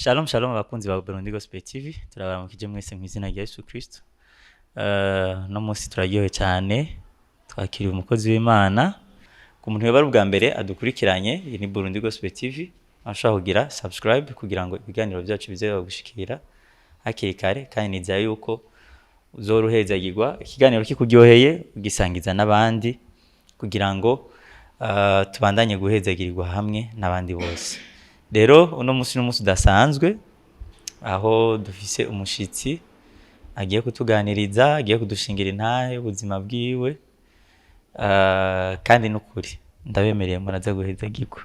Shalom shalom abakunzi ba Burundi Gospel TV turabaramukije mwese mu izina rya Yesu Kristo. No munsi turaryohe cyane twakiriye umukozi w'Imana ku muntu webara ubwa mbere adukurikiranye. Iyi ni Burundi Gospel TV, ashaka kugira subscribe kugira ngo ibiganiro byacu bize gushikira hakiri kare, kandi nizera yuko uzorohezagirwa ikiganiro kikuryoheye ugisangiza n'abandi kugira ngo tubandanye guhezagirirwa hamwe n'abandi bose. Rero uno musi n'umunsi udasanzwe aho dufise umushitsi agiye kutuganiriza, agiye kudushingira intahe ubuzima bwiwe, kandi n'ukuri ndabemereye muraza guhezagirwa.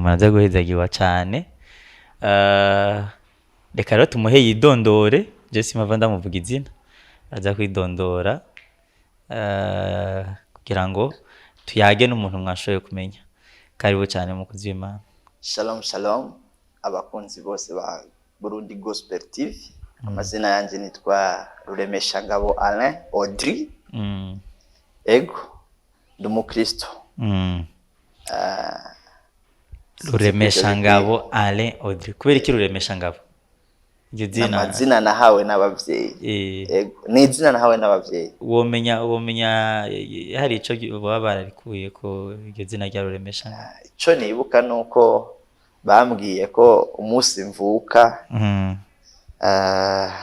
Muraza guhezagirwa cyane. Reka rero tumuhe yidondore, je simava ndamuvuga izina, araza kwidondora kugira ngo tuyage n'umuntu mwashoboye kumenya. Karibu cyane mukozi w'Imana. Shalom shalom abakunzi bose ba Burundi Gospel TV. Amazina yanje nitwa Ruremeshangabo Alain Audrey. Ego ndumukristo. Ruremeshangabo Alain Audrey. Kubera iki Ruremeshangabo? Iryo zina amazina nahawe n'abavyeyi. Ego ni izina nahawe n'abavyeyi. Womenya hari ico baba bararikuye ko iryo zina rya Ruremeshangabo. Ico nibuka nuko bambwiye ko umunsi mvuka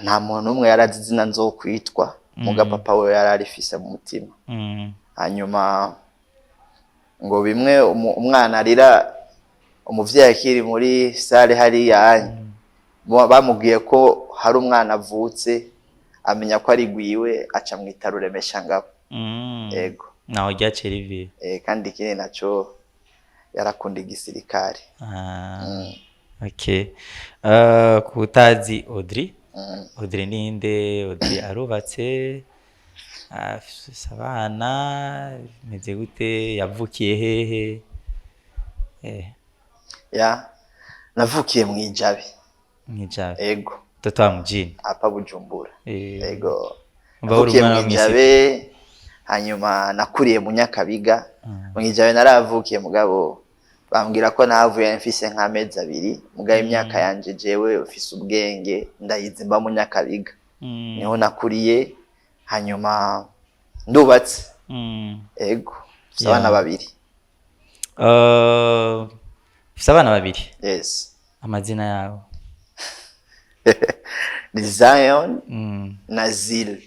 nta muntu umwe yarazi izina nzokwitwa, muga papa we yararifise mu mutima. Hanyuma ngo bimwe umwana arira umuvyeyi akiri muri sale hari yanyu, bamubwiye ko hari umwana avutse amenya ko ari gwiwe aca mwita Ruremeshangabo. Ego naho ryaciye riviye. Kandi ikindi naco yarakunda igisirikare. Okay. Kutazi Audrey. Audrey ninde? Audrey arubatse, afise abana, meze gute, yavukiye hehe? Navukiye mw'Ijabe. Mw'Ijabe. Ego. Toto wa mjini. Apa Bujumbura. Ego. Navukiye mw'Ijabe, hanyuma nakuriye mu Nyakabiga. Mw'Ijabe naravukiye mugabo bambwira ko nahavuye mfise nk'amezi abiri, mugabo imyaka yanje jewe ufise ubwenge ndayizimba mu Nyakabiga. Niho nakuriye, hanyuma ndubatse. Ego. Mfise abana babiri. Mfise abana babiri? Yes. Amazina yabo? Ni Zion na Zil.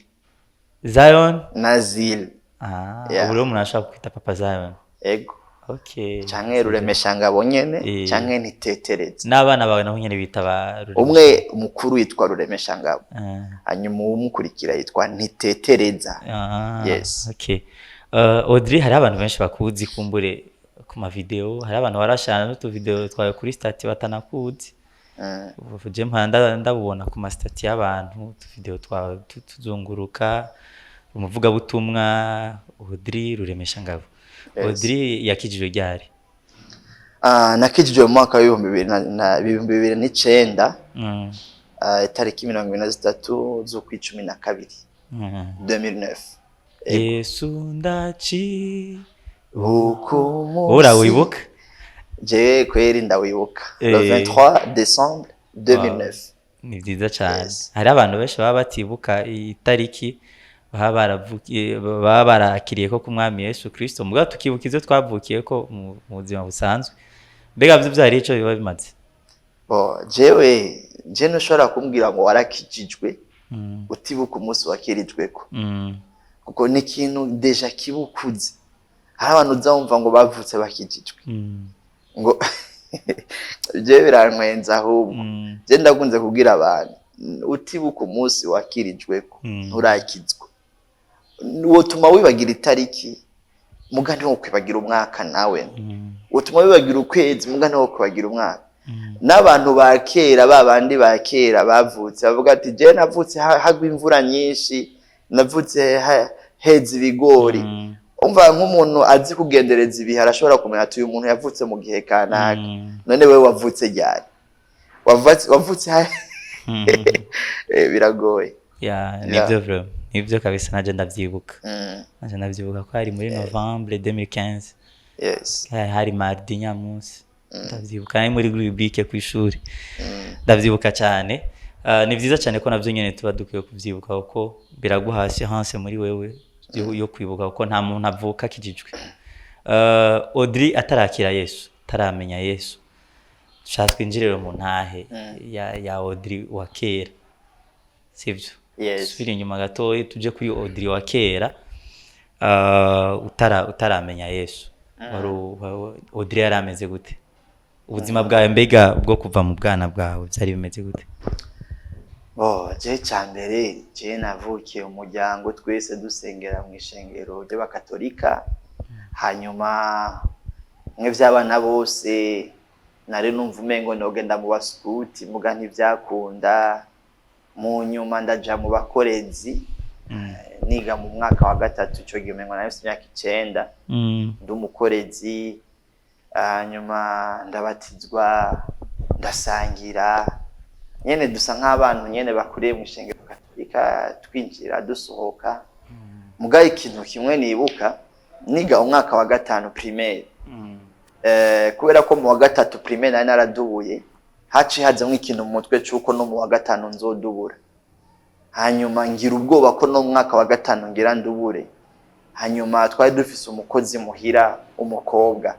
Zion na Zil. Ubu rero umuntu ashaka kwita papa Zion. Ego. Okay. Canke Ruremeshangabo nyene, canke ntitetereza. N'abana bawe naho nyene bita ba Ruremeshangabo. Umwe umukuru yitwa Ruremeshangabo. Hanyuma umukurikira yitwa ntitetereza. Yes. Okay. Audrey, hari abantu benshi bakuzi kumbure ku ma video, hari abantu barashana n'utu video twawe kuri stati batanakuzi. Je mpanda ndabubona ku ma stati y'abantu, tu video twawe tuzunguruka, umuvuga butumwa Audrey Ruremeshangabo. Audrey yakijijwe ryari? Nakijijwe mu mwaka wa 2009, itariki 23 z'ukwicumi na kabiri 2009. Yesu ndaci hukumu. Urawibuka? Je kweri ndawibuka. Le 23 décembre 2009. Ni byiza cyane. Hari abantu benshi baba batibuka itariki baba barakiriye ko ku mwami Yesu Kristo, mugabo tukibuka izo twavukiye ko mu buzima busanzwe. Mbega byo byari ico biba bimaze? Je ntushobora kumbwira ngo warakijijwe utibuka umunsi wakirijweko. Kuko ni ikintu deja kibukuze. Hari abantu uzumva ngo bavutse bakijijwe. Ngo je birantwenza ahubwo. Je ndakunze kugira abantu utibuka umunsi wakirijweko nturakizwa. Wotuma wibagira itariki, muga ntiwo kwibagira umwaka nawe. Wotuma wibagira ukwezi, muga ntiwo kwibagira umwaka. N'abantu bakera, babandi bakera bavutse bavuga ati je navutse hagwa imvura nyinshi, navutse heza ibigori. Umva nk'umuntu azi kugendereza ibihe arashobora kumenya ati uyu muntu yavutse mu gihe kanaka. None wewe wavutse ryari? Wavutse biragoye. Nibyo bro. Nibyo kabisa naje ndavyibuka. Naje ndavyibuka ko ari muri Novembre 2015. Yes. Hari mardi nyamunsi. ndavyibuka ari muri rubrique ku ishuri ndavyibuka cyane. Ni vyiza cyane ko navyo nyene tuba dukwiye kuvyibuka kuko biraguha assurance muri wewe yo kwibuka kuko nta muntu avuka kijijwe. Audrey atarakira Yesu, taramenya Yesu, shatwe injiriro mu ntahe ya Audrey wa kera, sivyo? Yes. Subira inyuma gato tuje kuri Audrey wa kera, utaramenya Yesu. Audrey yarameze gute? Ubuzima bwawe mbega bwo kuva mu bwana bwawe byari bimeze gute? Je cyambere je navukiye umuryango twese dusengera mu ishengero ry'abakatolika, hanyuma mwe by'abana bose nari numva umengo nogenda mu baskuti muga ntivyakunda, mu nyuma ndaja mu bakorezi niga mu mwaka wa gatatu cyo gimengo na imyaka 9 ndi umukorezi, hanyuma ndabatizwa ndasangira nyene dusa nk'abantu nyene bakuriye mu ishengero katolika twinjira dusohoka. Mugaye ikintu kimwe nibuka niga umwaka wa gatanu primaire, kubera ko mu wa gatatu primaire nari naradubuye haci hazamwe ikintu mu mutwe cyuko no mu wa gatanu nzodubura, hanyuma ngira ubwoba ko no mu mwaka wa gatanu ngira ndubure. Hanyuma twari dufise umukozi muhira umukobwa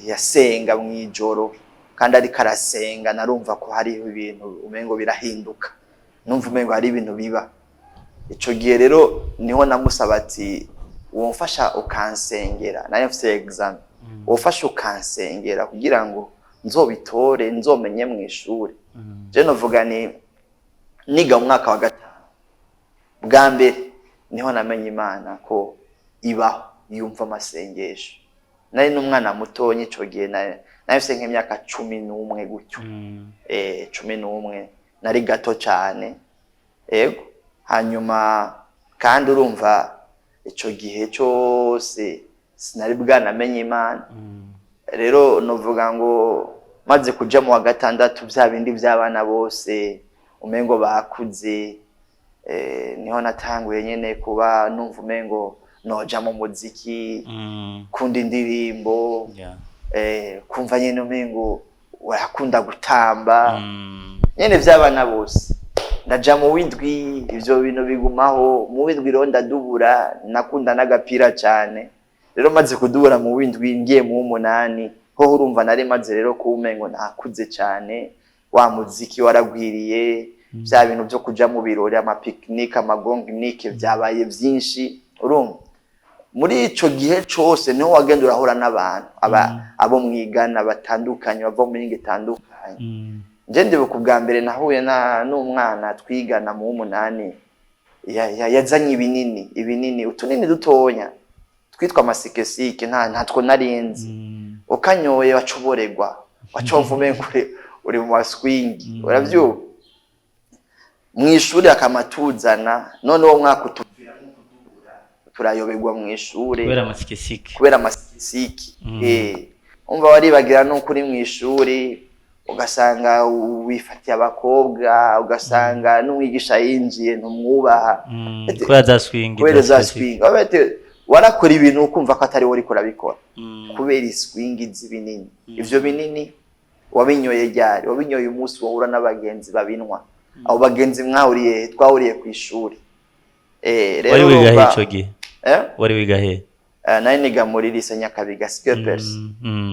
yasenga mu ijoro kandi ari karasenga, narumva ko hari ibintu umengo birahinduka, numva umengo hari ibintu biba. Ico gihe rero niho namusaba ati womfasha ukansengera, nari mfise exam, wofasha ukansengera kugira ngo nzobitore nzomenye mu ishuri. Je novuga ni niga mu mwaka wa gatanu bwa mbere niho namenye Imana ko ibaho yumva amasengesho. Nari n'umwana mutonyi ico gihe nafise nk'imyaka 11 gutyo, 11 nari gato cyane, yego. Hanyuma kandi urumva ico gihe cyose sinari bwanamenye Imana. Rero novuga ngo maze kuja mu wa gatandatu bya bindi by'abana bose umengo bakuze, niho natanguye nyene kuba numva umengo noja mu muziki, kunda indirimbo, kumva nyene umengo warakunda gutamba, nyene by'abana bose. Ndaja mu windwi ivyo bintu bigumaho, mu windwi ronda dubura, nakunda n'agapira cyane. Rero maze kudubura mu windwi ngiye mu 8 ho urumva nari maze rero kumengo nakuze cyane, wa muziki waragwiriye, bya bintu byo kuja mu birori, ama picnic, amagongnike byabaye byinshi. Urumva muri ico gihe cyose niho wagenda urahura n'abantu abo mwigana batandukanye bava mu mingi itandukanye. Je ndibuka bwa mbere nahuye n'umwana twigana mu 8 yazanye ibinini utunini dutonya twitwa amasikesike, ntatwo narinzi. Ukanyoye wacoboregwa, wacovume uri mu maswingi, uravyuka mu ishuri akamatuzana. None wo mwaka utuvira turayobegwa mu ishuri kubera amasikesike. Umva waribagira no kuri mu ishuri, ugasanga wifatiye abakobwa, ugasanga n'umwigisha yinjiye ntumwubaha kubera za swing. Warakora ibintu ukumva ko atari wari kurabikora kubera iswingi z'ibinini. Ivyo binini wabinyoye ryari? Wabinyoye umunsi wahura n'abagenzi babinwa, abo bagenzi mwahuriye twahuriye ku ishuri. Rero wari wiga he ico gihe? Wari wiga he? Nari niga muri lycée Nyakabiga Skepers,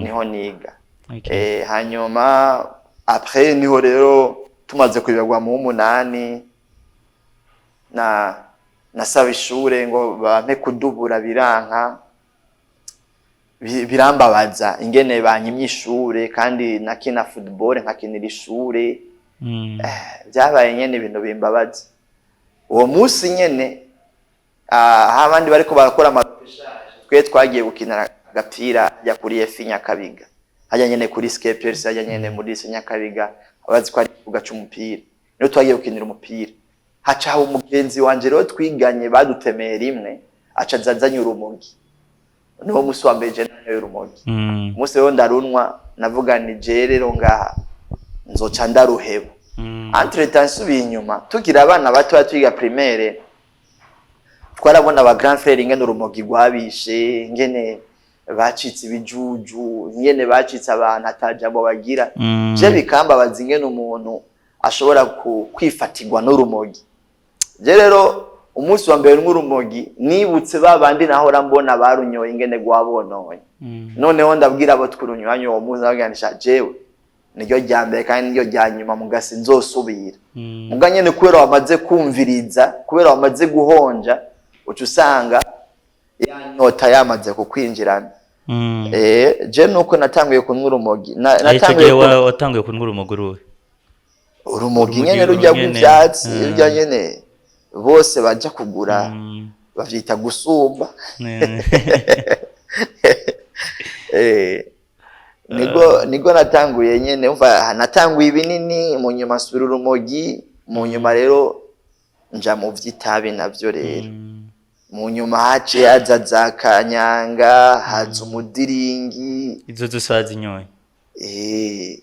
niho niga. Hanyuma après niho rero tumaze kwibagwa mu 8 nasaba ishure ngo bampe kudubura biranka, birambabaza ingene banyimye ishure kandi nakina football nkakinira ishure. Byabaye nyene ibintu bimbabaza. Uwo munsi nyene abandi bariko barakora amapeshaje, twe twagiye gukina agapira ya kuri F Nyakabiga, hajya nyene kuri Skepers, hajya nyene muri Nyakabiga, abazi ko ari kugaca umupira. Niyo twagiye gukinira umupira, haca haba umugenzi wanje rero twiganye badutemeye rimwe, aca zazanye urumogi. Niho musi wa mbere je nayo urumogi. Musi rero ndarunwa, navuga ni je rero ngaha nzoca ndaruheba. Entre temps subiye inyuma, tugira abana bato twiga primaire, twarabona aba grand frère ingene urumogi rwabishe, ingene bacitse ibijuju nyene bacitse abantu atajambo bagira je bikambabaza ingene umuntu ashobora kwifatirwa n'urumogi. Je rero umunsi wa mbere n'urumogi nibutse babandi nahora mbona barunyoye ingene gwabononye. Noneho ndabwira abo twurunywanye uwo munsi naganisha jewe niryo rya mbere kandi niryo rya nyuma mugasi nzosubira. Muga nyene kubera wamaze kumviriza, kubera wamaze guhonja uca usanga ya nyota yamaze kukwinjirana. Je nuko natanguye kunywa urumogi. Natanguye watanguye kunywa urumogi ruwe. Urumogi nyene rujya guvyatsi, rujya nyene bose baja kugura bavyita gusumba. Nigo natanguye nyene umva natanguye ibinini mu nyuma asubira urumogi mu nyuma rero nja mu vyitabi navyo rero. Mu nyuma haciye haza za kanyanga, haza umudiringi. Izo dusaza inyoye.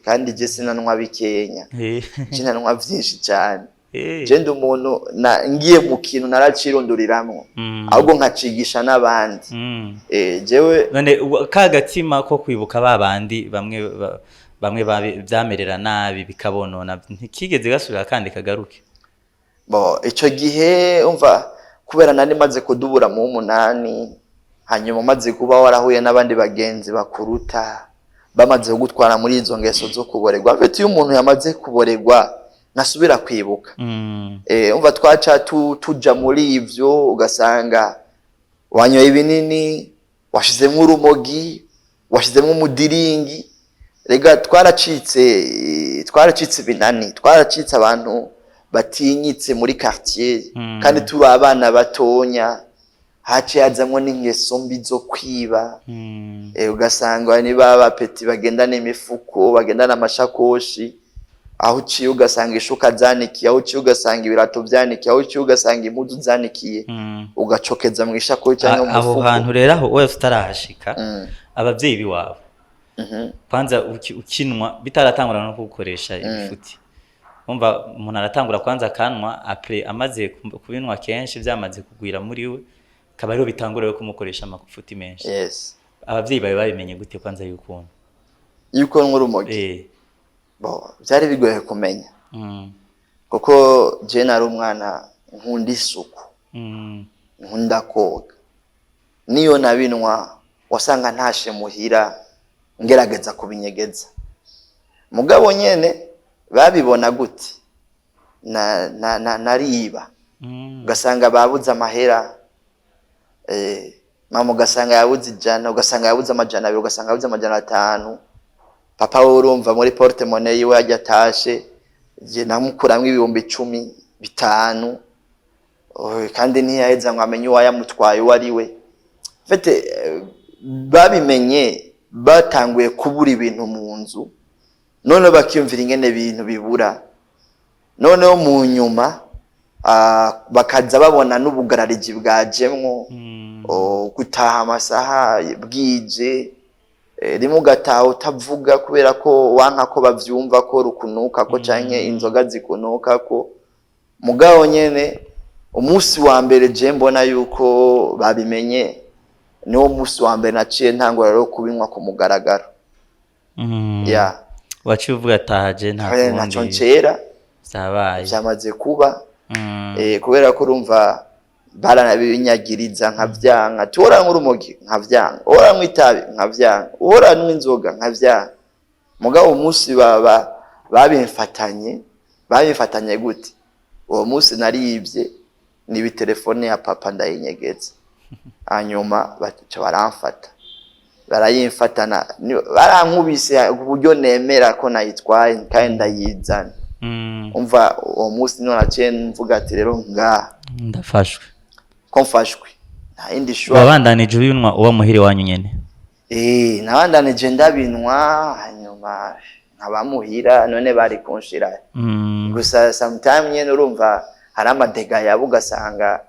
Kandi je sinanwa bikenya. Je nanwa vyinshi cyane. Je ndi umuntu ngiye mu kintu naracironduriramwo. Ahubwo nkacigisha n'abandi. Jewe none kagatima ko kwibuka babandi bamwe byamerera nabi bikabonona ntikigeze gasubira kandi kagaruke. Bo ico gihe umva kubera nari maze kudubura mu 8 hanyuma maze kuba warahuye n'abandi bagenzi bakuruta bamaze gutwara muri izo ngeso zo kuboregwa. Afite iyo umuntu yamaze kuboregwa nasubira kwibuka. Umva twaca tuja muri ivyo ugasanga wanyoye ibinini, washizemo urumogi, washizemo umudiringi. Rega twaracitse binani, twaracitse abantu batinyitse muri quartier kandi turi abana batonya. Haciye hazamwo n'ingeso mbi zo kwiba. Ugasanga ni baba peti bagendana imifuko, bagendana amashakoshi. Aho uciye ugasanga ishuka zanikiye, aho uciye ugasanga ibirato vyanikiye, aho uciye ugasanga impuzu zanikiye. Ugacokeza mu ishakoshi cyangwa mu mufuko. Aho hantu rero aho wewe utarahashika abavyeyi biwabo. Kwanza ukinwa bitaratangura no kugukoresha ibifuti. Umva umuntu aratangura kwanza kanwa après amaze kubinwa kenshi byamaze kugwira muri we kabariho bitangura yo kumukoresha amafuti menshi. Abavyeyi bawe babimenye gute kwanza yuko nk'urumogi? Bo byari bigoye kumenya. Kuko je nari umwana nkunda isuku. Nkunda koga. Niyo nabinwa wasanga ntashe muhira ngerageza kubinyegeza. Mugabo nyene babibona gute? Nariba. Ugasanga babuze amahera. Mama ugasanga yabuze ijana, ugasanga yabuze amajana 2, ugasanga yabuze amajana 5. Papa we urumva muri porte monnaie yiwe yajya tashe je namukuramwe ibihumbi 10, 5. Kandi ntiyaheza ngo amenye uwayamutwaye wari we. Fete babimenye batanguye kubura ibintu mu nzu. None bakiyumvira ingene ibintu bibura. Noneho mu nyuma bakaza babona n'ubugarariji bwajemwo. Gutaha amasaha bwije. Rimwe ugataha utavuga kubera ko wanka ko bavyumva ko rukunuka ko canke inzoga zikunuka ko. Mugabo nyene umunsi wa mbere je mbona yuko babimenye niwo munsi wa mbere naciye ntangura rero kubinwa ku mugaragaro. Waciye uvuga ataje ntaco ncera zabaye byamaze kuba. Kubera ko urumva baranabinyagiriza nkavyanka. Tora nk'urumogi nkavyanka, ora mwitabi nkavyanka, ora n'inzoga nkavyanka. Mugabo umunsi babimfatanye gute? Uwo munsi naribye nibi telefone ya papa ndayinyegeza. Hanyuma baca baramfata. Barayimfatana barankubise uburyo nemera ko nayitwaye kandi ndayizana. Umva uwo munsi none naciye mvuga ati rero ndafashwe. Ko mfashwe nta indi shwa. Wabandanije uyunwa uwa muhiri wanyu nyene? Nabandanije ndabinwa hanyuma nkabamuhira none bari kunshira. Gusa sometime nyene urumva hari amadega yabo ugasanga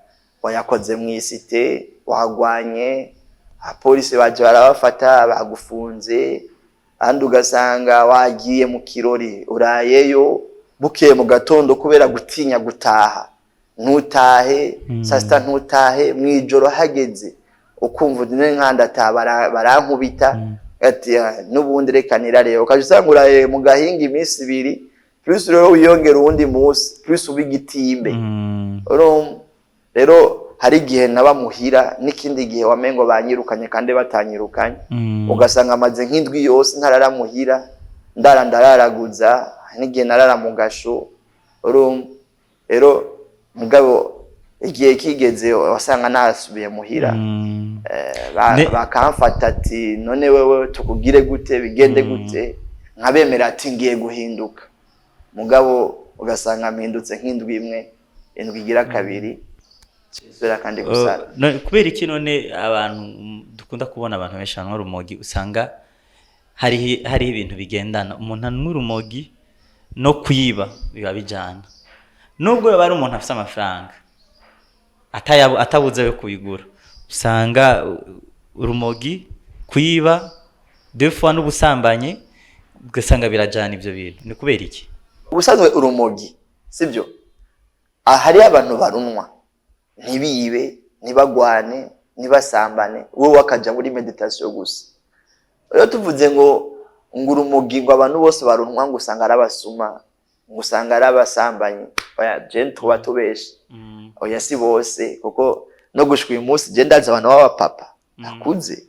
wayakoze mu isite wagwanye apolisi baje barabafata bagufunze. Andi ugasanga wagiye mu kirori urayeyo bukeye mu gatondo kubera gutinya gutaha ntutahe. Sasta ntutahe mwijoro hageze ukumva dine nkandata barankubita ati nubundi reka nirareba ukaje usangura mu gahinga iminsi 2 plus rero wiyongera uwundi munsi plus ubigitimbe rero hari igihe nabamuhira n'ikindi gihe wamengo banyirukanye kandi batanyirukanye ugasanga amaze nk'indwi yose ntararamuhira ndararaguza n'igihe narara mu gasho rero mugabo igihe kigeze wasanga nasubiye muhira bakamfata ati none wewe tukugire gute bigende gute nkabemera ati ngiye guhinduka mugabo ugasanga mpindutse nk'indwi imwe indwi igira kabiri kizera kandi gusara kubera iki none abantu dukunda kubona abantu benshi hano urumogi usanga hari ibintu bigendana umuntu anywa urumogi no kwiba biba bijana nubwo yaba ari umuntu afite amafaranga atabuze yo kubigura usanga urumogi kwiba defwa n'ubusambanye ugasanga birajana ivyo bintu ni kubera iki ubusanzwe urumogi sibyo hari abantu barunwa ntibibe ntibagwane ntibasambane wowe wakaja muri meditation gusa rero tuvuze ngo urumogi ngo abantu bose barunwa ngo usanga arabasuma ngo usanga arabasambanye oya je tuba tubeshe oya si bose kuko no gushwa uyu munsi je ndaza abantu baba papa nakuze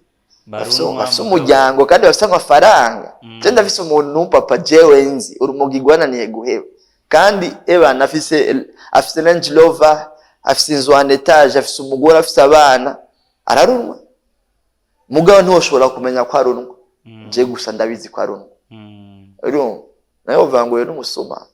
bafise umuryango kandi bafise amafaranga je ndafise umuntu papa jewe nzi urumogi gwananiye guheba kandi ebana afise Range Rover afise inzu en etage afise umugore afise abana ararunwa mugabo ntiwoshobora kumenya ko arunwa je gusa ndabizi ko arunwa rero nayo vangoye n'umusuma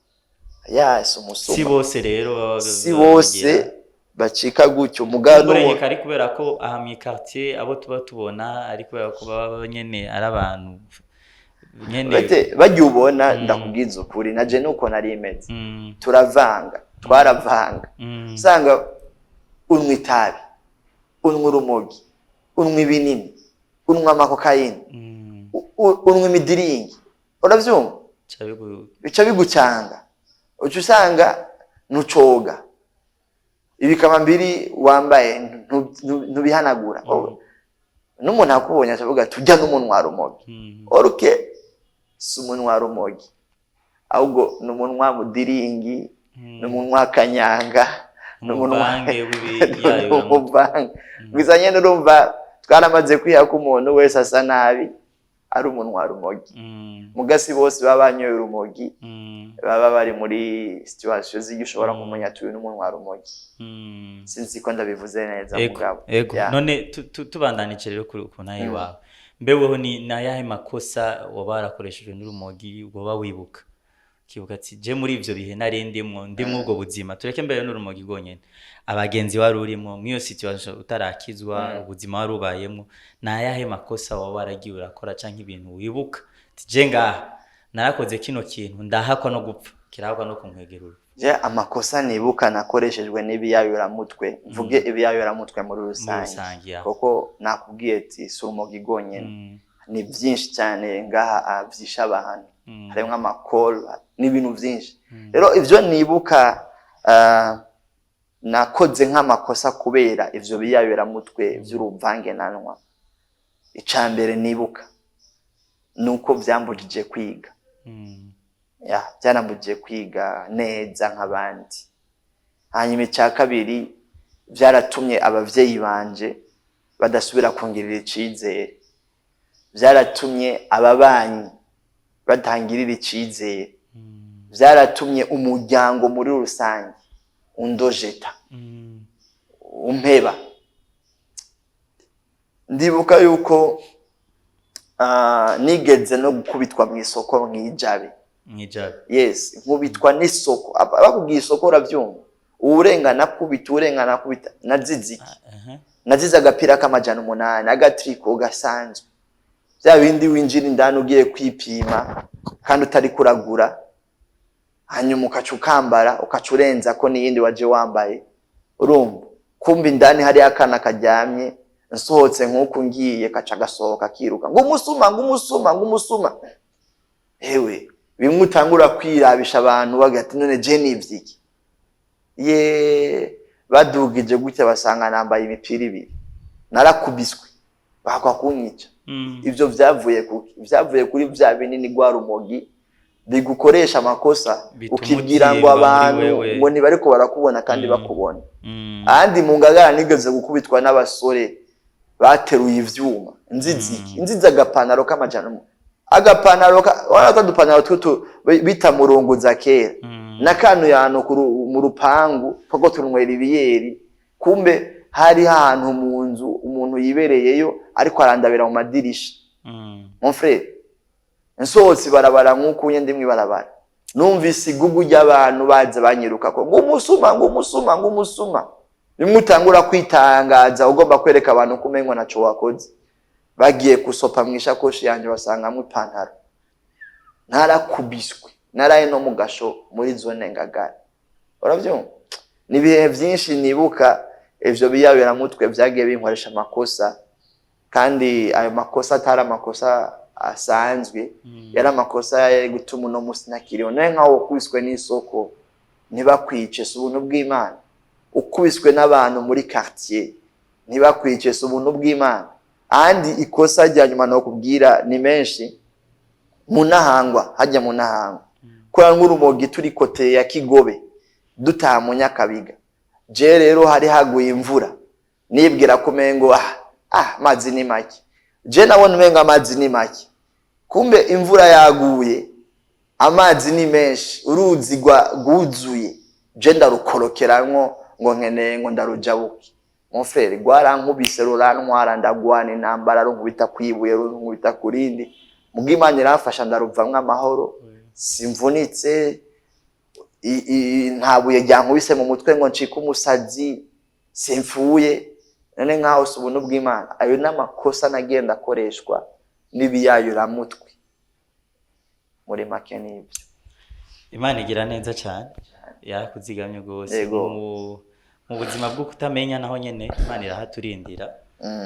si umusuma si bose rero si bose bacika gutyo mugabo no ari kubera ko aha mu quartier abo tuba tubona ari kubera ko baba nyene ari abantu nyene bajye ubona ndakubwiza ukuri naje nuko nari imeze twaravanga usanga unwa itabi unwa urumogi unwa ibinini unwa amakokayine unwa imidiringi uravyumva bica bigucanga uca usanga nucoga ibikama mbiri wambaye ntubihanagura n'umuntu akubonye avuga tujya n'umunwa rumogi oruke si umunwa rumogi ahubwo n'umunwa mudiringi n'umunwa kanyanga n'umunwa gusa nyene urumva twaramaze kwiha ko umuntu wese asa nabi ari umunwa rumogi mugasi bose baba banyoye urumogi baba bari muri situation z'igishobora kumenya tuyu n'umunwa rumogi sinzi ko ndabivuze neza mugabo none tubandanije rero ku nayi wawe mbeweho ni nayahe makosa wabarakoresheje n'urumogi woba wibuka kibuka ati je muri ivyo bihe nari ndimwo ubwo buzima tureke mbere n'urumogi gonyene abagenzi wari urimo mwiyo situation utarakizwa ubuzima wari ubayemo nayahe makosa wabaragiye urakora canke ibintu wibuka je ngaha narakoze kino kintu ndahakwa no gupfa kirahakwa no kunkwegerura je amakosa nibuka nakoreshejwe n'ibiyayuramutwe mvuge ibiyayuramutwe muri rusange koko nakubwiye ati si urumogi gonyene ni byinshi cyane ngaha vyisha abantu harimo amakol n'ibintu byinshi rero ivyo nibuka nakoze nk'amakosa kubera ivyo biyayuramutwe vy'uruvange nanwa icambere nibuka nuko vyambujije kwiga byanambujije kwiga neza nk'abandi hanyuma icya kabiri byaratumye abavyeyi banje badasubira kongirira icizere byaratumye ababanyi batangirira icizere byaratumye umuryango muri rusange undojeta umpeba ndibuka yuko nigeze no gukubitwa mu isoko mwijabe yes nkubitwa n'isoko bakubwiye isoko uravyumva urengana kubita naziziki naziza agapira k'amajana 8 agatriko gasanzwe bya bindi winjira indani ugiye kwipima kandi utari kuragura hanyuma ukacukambara ukacurenza ko niyindi waje wambaye urumva kumbi indani hari akana kajyamye nsohotse nkuko ngiye kaca gasohoka kiruka ngo umusuma ewe bimwe utangura kwirabisha abantu bagati none je nivyiki badugije gutya basanga nambaye imipira ibiri narakubiswe bakwa kunyica. Ivyo vyavuye kuri vya binini gwa rumogi bigukoresha amakosa ukibwira ngo abantu ngo ni bariko barakubona kandi bakubona. Andi mu ngagara nigeze gukubitwa n'abasore bateruye ivyuma inziza agapanaro k'amajana agapanaro wana dupanaro tutu bita murongo za kera nakanu yano mu rupangu pako turunwera ibiyeri kumbe hari ahantu mu nzu umuntu yibereyeyo ariko arandabira mu madirisha. Mon frère nsohotse barabara nk'ukunye ndimwe barabara numvise igugu ry'abantu baza banyiruka ko ng'umusuma bimutangura kwitangaza ugomba kwereka abantu kumenywa naco wakoze. Bagiye kusopa mwishakoshi yanje basangamwe ipantaro narakubiswe naraye no mu gasho muri zone Ngagara. Uravyo ni bihe byinshi nibuka ivyo biyabera mutwe vyagiye binkoresha amakosa kandi ayo makosa atari amakosa asanzwe yari amakosa yo gutuma no musi nakiriyo naye nkaho kubiswe n'isoko ntibakwice ubuntu bw'Imana ukubiswe n'abantu muri quartier ntibakwice ubuntu bw'Imana. Andi ikosa rya nyuma no kubwira ni menshi munahangwa hajya munahangwa kwa nk'urumogi turi kote ya Kigobe dutamunya kabiga je rero hari haguye imvura nibwira kumengo mazi ni make je nabona umenga amazi ni make kumbe imvura yaguye amazi ni menshi uruzi guzuye je ndarukorokeranwo ngo nkeneye ngo ndarujabuke. Mon frère gwarankubise rurantwara ndagwana intambara runkubita kwibuye runkubita kurindi mugimanye rafasha ndaruvamwe amahoro simvunitse ntabuye ryankubise mu mutwe ngo ncika umusazi simfuye none nkaho subuntu bw'Imana. Ayo n'amakosa nagenda akoreshwa n'ibiyayura mutwe muri make n'ibyo. Imana igira neza cyane yarakuzigamye gose mu buzima bwo kutamenya naho nyene Imana irahaturindira.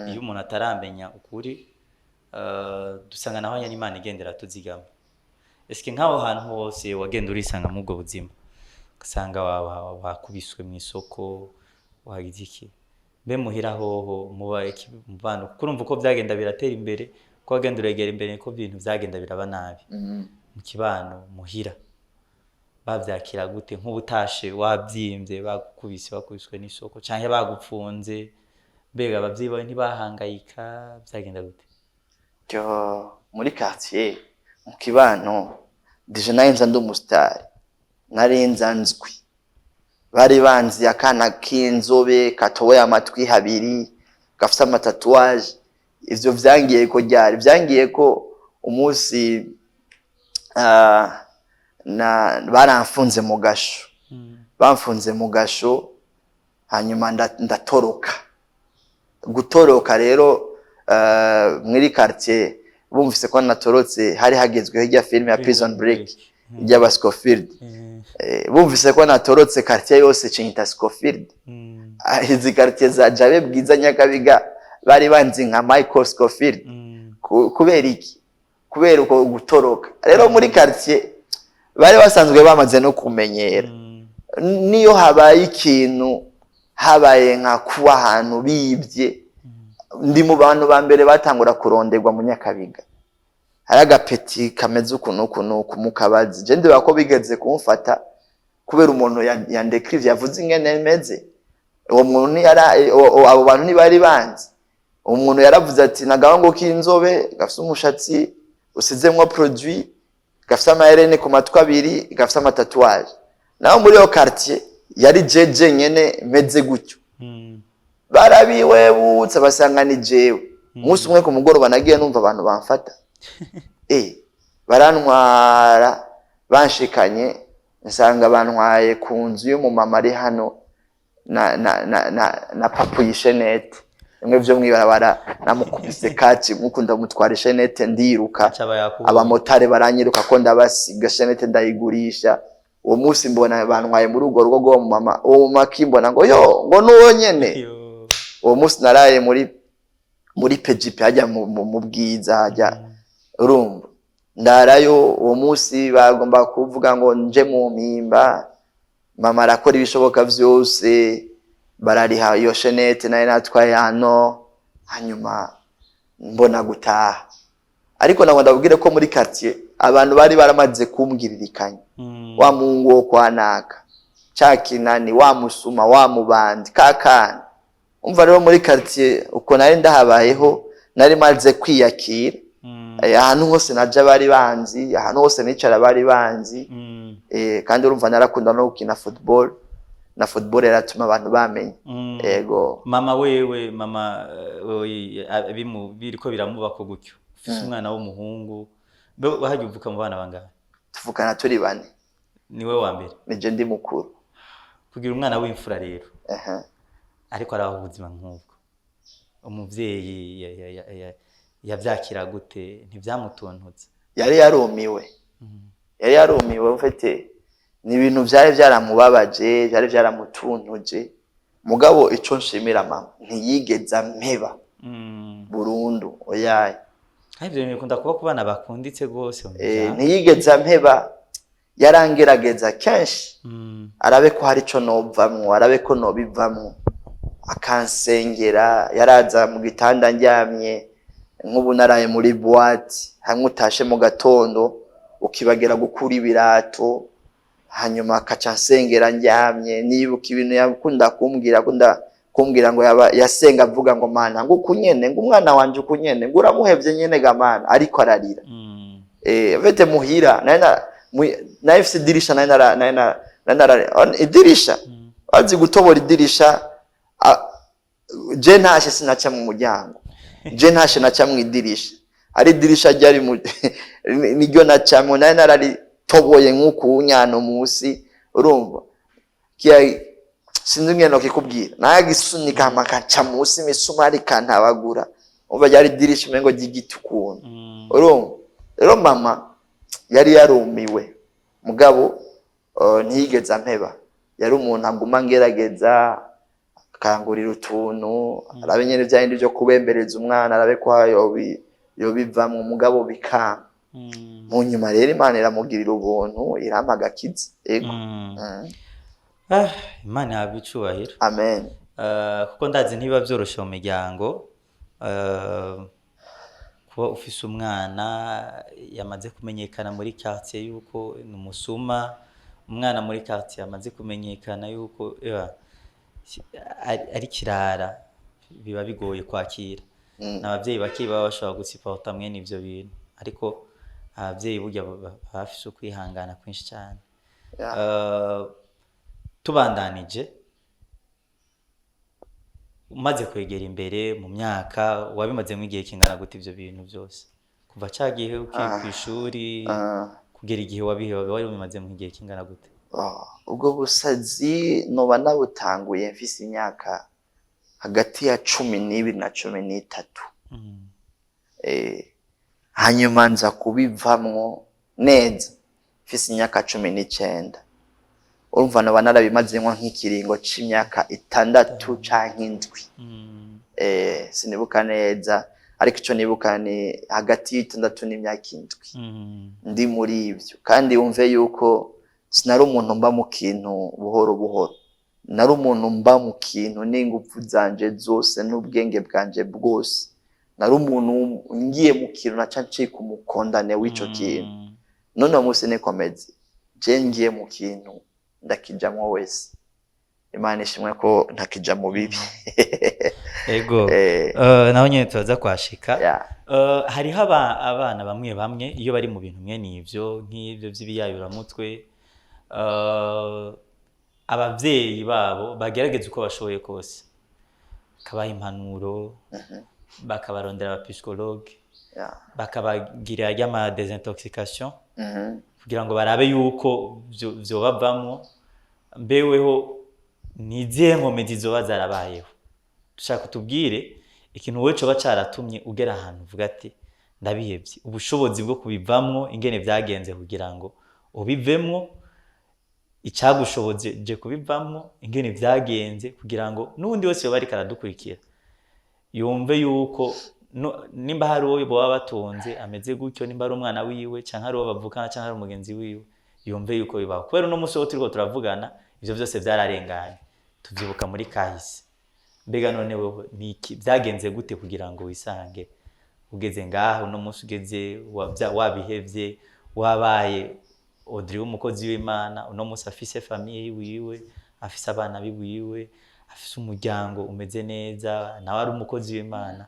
Iyo umuntu ataramenya ukuri dusanga naho nyene Imana igendera tuzigama. Eske nkaho hantu hose wagenda urisanga mu bwo buzima ugasanga wakubiswe mu isoko wagize iki mbe muhira hoho mu bantu kurumva uko byagenda biratera imbere ko wagenda uregera imbere ko ibintu byagenda biraba nabi mu kibano muhira bavyakira gute nk'ubutashe wabyimbye bakubiswe n'isoko canke bagupfunze mbega abavyi bawe ntibahangayika byagenda gute? Muri quartier mu kibano dije nayenza ndumustar narenza nzwi bari banzi akana k'inzobe katowe amatwi habiri gafite amatatuage. Ivyo vyangiye ko ryari vyangiye ko umunsi baramfunze mu gasho bamfunze mu gasho hanyuma ndatoroka gutoroka rero muri quartier bumvise ko natorotse hari hagezweho ijya film ya Prison Break ijya Scofield bumvise ko natorotse quartier yose cinyita Scofield. Izi quartier za Jabe Bwiza Nyakabiga bari banzi nka Michael Scofield kubera iki kubera uko gutoroka rero muri quartier bari basanzwe bamaze no kumenyera niyo habaye ikintu habaye nka kuba ahantu bibye ndi mu bantu ba mbere batangura kuronderwa mu Nyakabiga. Hari agapeti kameze ukuntu kumukabazi je ndiba ko bigeze kumfata kubera umuntu yandecrive yavuze ingene meze uwo muntu abo bantu ni bari banzi umuntu yaravuze ati nagabango k'inzobe gafite umushatsi usizemwo produit gafite amaherene ku matwi abiri gafite amatatuage naho muri yo quartier yari jeje nyene meze gutyo barabiwebutse basanga ni jewe umunsi umwe ku mugoroba nagiye numva abantu bamfata barantwara banshikanye nsanga bantwaye ku nzu y'umumama ari hano na papu y'ishenete imwe vyo mwibarabara namukubise kati mukunda mutwara ishenete ndiruka abamotare baranyiruka ko ndabasiga shenete ndayigurisha. Uwo munsi mbona bantwaye muri urwo rugo rwo mama uwo makimbona ngo ngo nuwo nyene uwo munsi naraye muri PGP hajya mu bwiza hajya urumva ndarayo uwo munsi bagomba kuvuga ngo nje mu mpimba mama arakora ibishoboka vyose barariha iyo shenete naye natwaye hano hanyuma mbona gutaha ariko nabo ndabwire ko muri quartier abantu bari baramaze kumbwiririkanya wa mungu wo kwanaka cakinani wa musuma wa mubandi kakana umva rero muri quartier uko nari ndahabayeho nari maze kwiyakira ahantu hose naja bari banzi ahantu hose nicara bari banzi kandi urumva narakunda no gukina football na football yaratuma abantu bamenye ego mama wewe biriko biramubako gutyo ufise umwana w'umuhungu wahaje uvuka mu bana bangahe tuvukana turi bane niwe wa mbere nije ndi mukuru kugira umwana w'imfura rero ariko araho ubuzima nk'ubwo umuvyeyi yavyakira gute ntivyamutontutse yari yarumiwe ufite ni ibintu byari byaramubabaje byari byaramutuntuje mugabo ico nshimira mama ntiyigeza mpeba burundu oyaye ivyo bikunda kuba ku bana bakunditse gose ntiyigeza mpeba yarangerageza kenshi arabe ko hari ico novamwo arabe ko nobivamwo akansengera yaraza mu gitanda ndyamye nk'ubu naraye muri boîte hamwe utashe mu gatondo ukibagera gukura ibirato hanyuma akacansengera ndyamye nibuka ibintu yakunda kumbwira ngo yasenga avuga ngo mana ngo kunyene ngo umwana wanje ukunyene ngo uramuhevye nyene gamana ariko ararira vete muhira na ifise dirisha na idirisha azi gutobora idirisha je ntashe sinaca mu muryango je ntashe naca mu idirisha ari idirisha ryari niryo nacamwe narari toboye nk'uku nyano musi urumva sinzi ngeno kikubwira nagisunika amakaca musi misumari kantabagura umva ryari dirisha umengo ry'igiti ukuntu urumva rero mama yari yarumiwe mugabo ntiyigeza mpeba yari umuntu aguma ngerageza akangurira utuntu arabe nyene vyandi byo kubembereza umwana arabe ko yobivamwe umugabo bikanga mu nyuma rero Imana iramugirira ubuntu irampagakiza ego Imana yabicubahira amen kuko ndazi ntiba byoroshe mu miryango kuba ufise umwana yamaze kumenyekana muri quartier yuko ni umusuma umwana muri quartier yamaze kumenyekana yuko ari kirara biba bigoye kwakira n'abavyeyi bakiba bashobora gusiporta mwene ivyo bintu ariko abavyeyi burya bafise ukwihangana kwinshi cyane tubandanije umaze kwegera imbere mu myaka wabimaze mu igihe kingana gute ivyo bintu byose kuva cagihe ukiye kwishuri kugera igihe wari ubimaze mu igihe kingana gute ubwo busazi noba nabutanguye mfise imyaka hagati ya 12 na 13 hanyuma nza kubivamwo neza mfise imyaka 19 urumva noba narabimazemo nk'ikiringo c'imyaka 6 canke 7 sinibuka neza ariko ico nibuka ni hagati y'6 n'imyaka 7 ndi muri ivyo kandi umve yuko sinari umuntu mba mu kintu buhoro buhoro nari umuntu mba mu kintu n'ingufu zanje zose n'ubwenge bwanje bwose nari umuntu ngiye mu kintu naca ncika umukondane w'ico kintu none umunsi nikomeze je ngiye mu kintu ndakijamwo wese Imana ishimwe ko ntakija mu bibi ego naho nyene tuza kwashika hariho abana bamwe iyo bari mu bintu mwe nivyo nk'ivyo vy'ibiyayuramutwe abavyeyi babo bagerageza uko bashoboye kose kabaha impanuro bakabarondera aba psychologue bakabagira y'ama désintoxication kugira ngo barabe yuko vyo bavamwo mbeweho nizihe nkomezi zoba zarabayeho dushaka kutubwire ikintu wewe coba caratumye ugera ahantu uvuga ati ndabihevye ubushobozi bwo kubivamwo ingene vyagenze kugira ngo ubivemwo icagushoboje kubivamwo ingene vyagenze kugira ngo nundi wese yoba ariko aradukurikira yumve yuko nimba hari uwo baba batunze ameze gutyo nimba ari umwana wiwe canke ari uwo bavukana canke ari umugenzi wiwe yumve yuko bibaho kubera uno musi wo turiko turavugana ivyo vyose vyararenganye tuvyibuka muri kahise mbega none wewe niki byagenze gute kugira ngo wisange ugeze ngaho no munsi ugeze wabihevye wabaye Audrey w'umukozi w'Imana uno munsi afise famille yiwe afise abana biwiwe afise umuryango umeze neza nawe ari umukozi w'Imana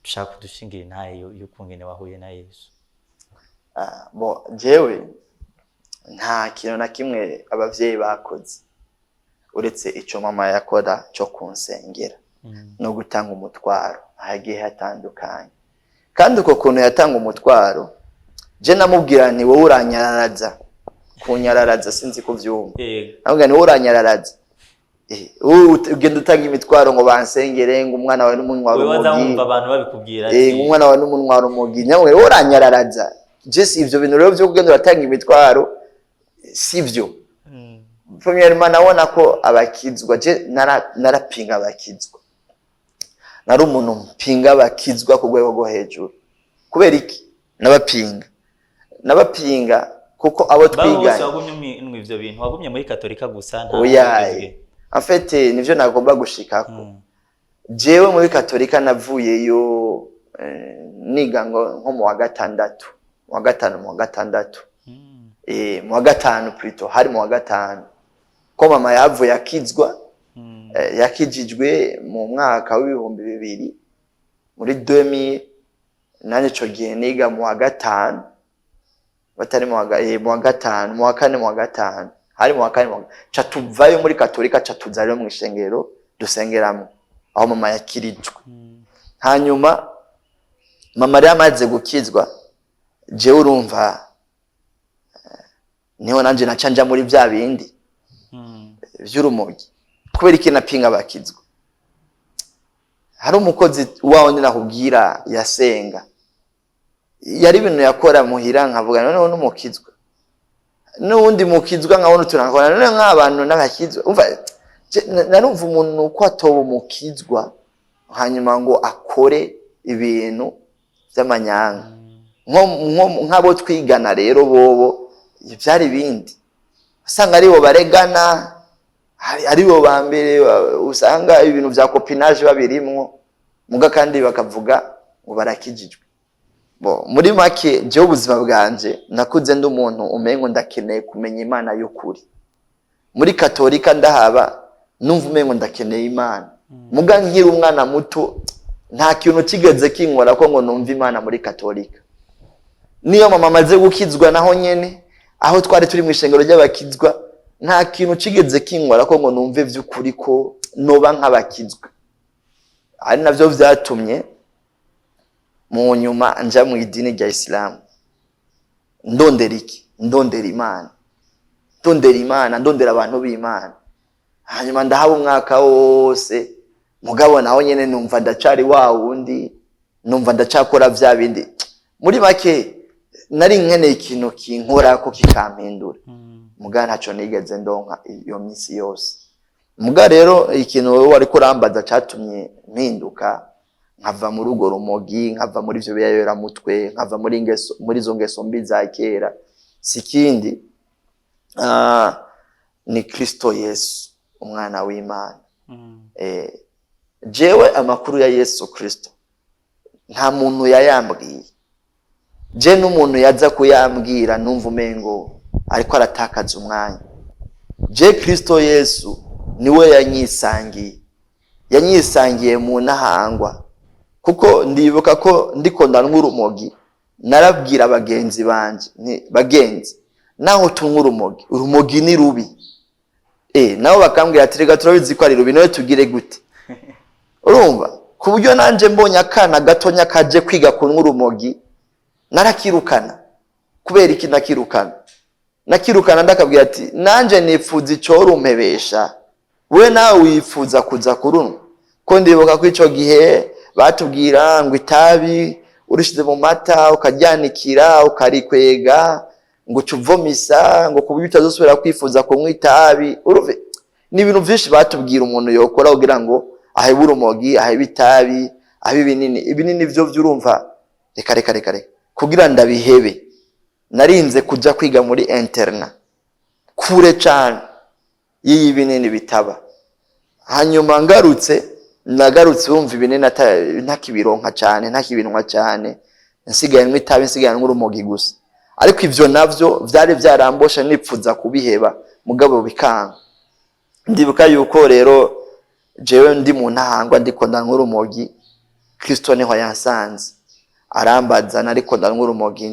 dushaka kudushingira naye yo kungene wahuye na Yesu. Bo jewe nta kintu na kimwe abavyeyi bakoze uretse ico mama yakora cyo kunsengera no gutanga umutwaro hagiye hatandukanye kandi uko kuntu yatanga umutwaro je namubwira nti wowe uranyararaza kunyararaza sinzi kuvyumva nabwo ni wowe uranyararaza ugenda utanga imitwaro ngo bansengere ngo umwana wawe n'umunwa urumogi abantu babikubwira umwana wawe n'umunwa urumogi nabwo wowe uranyararaza Jesse ivyo bintu rero byo kugenda uratanga imitwaro sivyo. Premièrement nabona ko abakizwa je narapinga abakizwa. Nari umuntu mpinga abakizwa ku rwego rwo hejuru. Kubera iki? Nabapinga kuko abo twiganye. Wagumye ivyo bintu wagumye muri Katolika gusa nta. En fait nivyo nagomba gushikako. Jewe muri Katolika navuyeyo niga nko mu wa gatandatu. Mu wa gatandatu plutôt hari mu wa gatanu ko mama yavuye akizwa yakijijwe mu mwaka w'ibihumbi 2000 muri 2000 nane cyo gihe niga mu wa gatanu batari mu wa gatanu mu wa kane mu wa gatanu hari mu wa kane cha tuvayo muri Katolika cha tuzariro mu ishengero dusengeramo aho mama yakirijwe hanyuma mama yari amaze gukizwa je urumva niho nanje nacanja muri bya bindi vy'urumogi kubera iki napinga abakizwa hari umukozi wawo ndi nakubwira yasenga yari ibintu yakora muhira nkavuga none n'umukizwa n'undi mukizwa nkabona turakora none nk'abantu n'abakizwa umva narumva umuntu uko atoba umukizwa hanyuma ngo akore ibintu by'amanyanga nk'abo twigana rero bobo byari bindi usanga aribo baregana aribo bambere usanga ibintu bya copinage babirimwo muga kandi bakavuga ngo barakijijwe bo muri make je ubuzima bwanje nakuze ndi umuntu umengo ndakeneye kumenya Imana y'ukuri muri Katolika ndahaba numva umengo ndakeneye Imana muga nkiri umwana muto nta kintu kigeze kinkora ko ngo numva Imana muri Katolika niyo mama amaze gukizwa naho nyene aho twari turi mu ishengero ry'abakizwa nta kintu kigeze kinkora ko ngo numve vy'ukuri ko noba nk'abakizwa ari navyo vyatumye mu nyuma nja mu idini rya Islam ndondera iki ndondera Imana ndondera abantu b'Imana hanyuma ndahaba umwaka wose mugabo naho nyene numva ndacari wa wundi numva ndacakora vya bindi muri make nari nkeneye ikintu kinkora ko kikampindura muga ntaco nigeze ndonka iyo minsi yose muga rero ikintu wowe wari kurambaza catumye mpinduka nkava muri ugo rumogi nkava muri ivyo biyayera mutwe nkava muri zo ngeso mbi za kera sikindi ni Kristo Yesu umwana w'Imana jewe amakuru ya Yesu Kristo nta muntu yayambwiye je n'umuntu yaza kuyambwira numva umengo ariko aratakaza umwanya je Kristo Yesu niwe yanyisangiye mu ntahangwa kuko ndibuka ko ndiko ndanwa urumogi narabwira abagenzi banje bagenzi naho tunywa urumogi ni rubi nabo bakambwira ati rega turabizi ko ari rubi nawe tugire gute urumva ku buryo nanje mbonye akana gatonya kaje kwiga kunywa urumogi narakirukana kubera iki nakirukana ndakabwira ati nanje nipfuza ico rumpebesha we nawe wifuza kuza kurunwa ko ndibuka ko ico gihe batubwira ngo itabi urishize mu mata ukajyanikira ukarikwega ngo cuvomisa ngo kuburyo utazosubira kwifuza kunywa itabi uruve ni ibintu byinshi batubwira umuntu yokora kugira ngo ahebe urumogi ahebe itabi ahe ibinini byo vyurumva reka kugira ndabihebe narinze kuja kwiga muri interna kure cyane yiyi binini bitaba hanyuma ngarutse nagarutse wumva ibinini ntakibironka cyane ntakibinwa cyane nsigaye nk'itabi nsigaye nk'urumogi gusa ariko ivyo navyo vyari vyarambosha nipfuza kubiheba mugabo bikanga ndibuka yuko rero jewe ndi mu ntahangwa ndiko ndanywa urumogi Kristo niho yansanze arambaza nariko ndanywa urumogi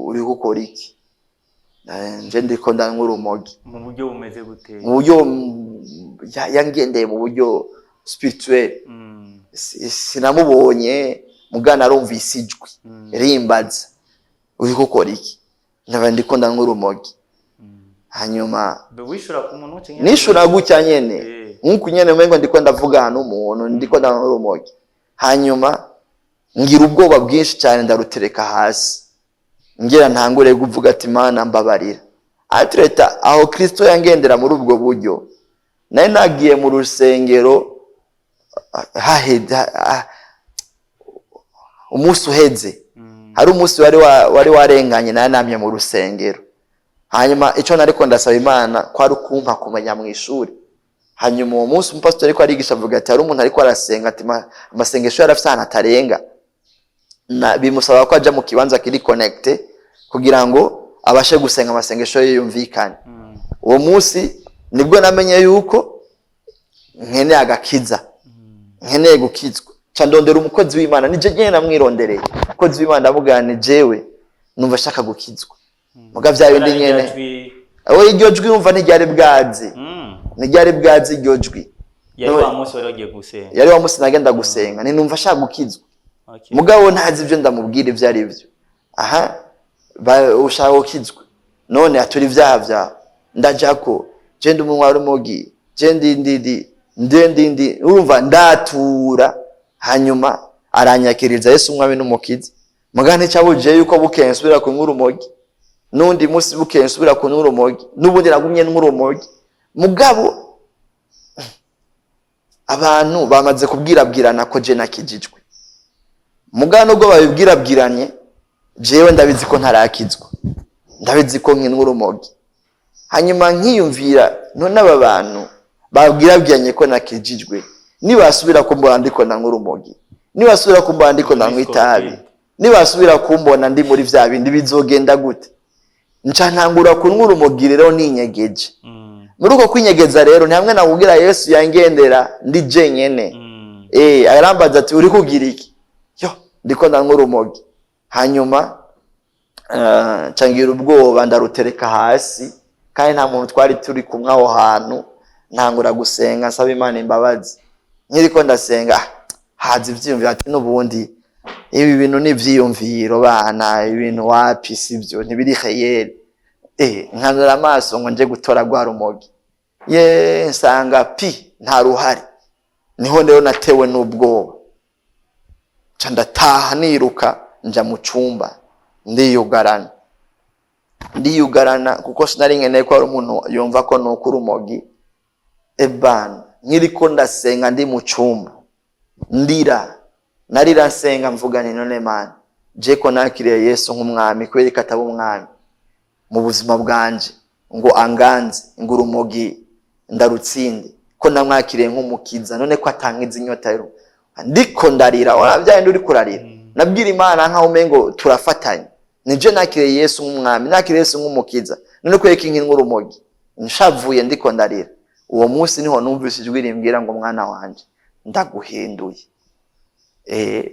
uri gukora iki nje ndiko ndanywa urumogi mu buryo bumeze gute mu buryo yangendeye mu buryo spirituel sinamubonye mugana arumvise ijwi rimbaza uri gukora iki ndaba ndiko ndanywa urumogi hanyuma wishura ku muntu cyangwa nishura gutya nyene nkuko nyene umengo ndiko ndavugana n'umuntu ndiko ndanywa urumogi hanyuma ngira ubwoba bwinshi cyane ndarutereka hasi ngira ntangure kuvuga ati Imana mbabarira atreta aho Kristo yangendera muri ubwo buryo nari nagiye mu rusengero umunsi uheze hari umunsi wari warenganye nari namye mu rusengero hanyuma ico nariko ndasaba Imana kwari kumpa kumenya mu ishuri hanyuma uwo munsi umupastor ariko arigisha avuga ati hari umuntu ariko arasenga ati amasengesho yarafise ahantu atarenga bimusaba ko aja mu kibanza kiri connecte kugira ngo abashe gusenga amasengesho yumvikane uwo munsi nibwo namenye yuko nkene agakiza nkene gukizwa candondera umukozi w'Imana nije nyene namwirondereye umukozi w'Imana ndamugane jewe numva shaka gukizwa muga vya bindi nyene aho iryo jwi umva ntiryari bwazi ntiryari bwazi iryo jwi yari wa munsi wari wagiye gusenga yari wa munsi nagenda gusenga numva shaka gukizwa mugabo ntazi ivyo ndamubwira ivyo ari byo aha ushaka gukizwa none aturi ivyaha vyawe ndajako je ndi umunwa w'urumogi je ndi urumva ndatura hanyuma aranyakiriza Yesu umwami n'umukiza mugane cyabuje yuko bukeye nsubira kunywa urumogi nundi musi bukeye nsubira kunywa urumogi nubundi nagumye n'urumogi mugabo abantu bamaze kubwirabwirana ko je nakijijwe mugano ubwo babibwirabwiranye jewe ndabizi ko ntarakizwa ndabizi ko nkinwa urumogi hanyuma nkiyumvira none aba bantu babwirabwiranye ko nakijijwe nibasubira kumbona ndiko ndanywa urumogi nibasubira kumbona ndiko ndanywa itabi nibasubira kumbona ndi muri vya bindi bizogenda gute nca ntangura kunywa urumogi rero ninyegeje muri uko kwinyegeza rero ni hamwe nakubwira Yesu yangendera ndi jenyene arambaza ati uri kugira iki yo ndiko ndanywa urumogi hanyuma cangira ubwoba ndarutereka hasi kandi nta muntu twari turi kumwe aho hantu ntangura gusenga nsaba Imana imbabazi nkiriko ndasenga hazi ivyiyumviro ati n'ubundi ibi bintu ni ivyiyumviro bana ibintu wapi sivyo ntibiri khayeri nkanura amaso ngo nje gutora gwa rumogi nsanga nta ruhari niho rero natewe n'ubwoba ca ndataha niruka nja mu cumba ndiyugarana kuko sinari nkeneye ko hari umuntu yumva ko nuko urumogi ebana nkiriko ndasenga ndi mu cumba narira nsenga mvuga nti none Mana je ko nakiriye Yesu nk'umwami kweri kataba umwami mu buzima bwanje ngo anganze ngo urumogi ndarutsinde ko namwakiriye nk'umukiza none ko atangiza inyota rero ndiko ndarira wabyaye ndi kurarira nabwira Imana nkaho umengo turafatanye nije nakiriye Yesu nk'umwami nakiriye Yesu nk'umukiza none ko yeki nkinwa urumogi nshavuye ndiko ndarira uwo munsi niho numvise ijwi rimbwira ngo mwana wanje ndaguhinduye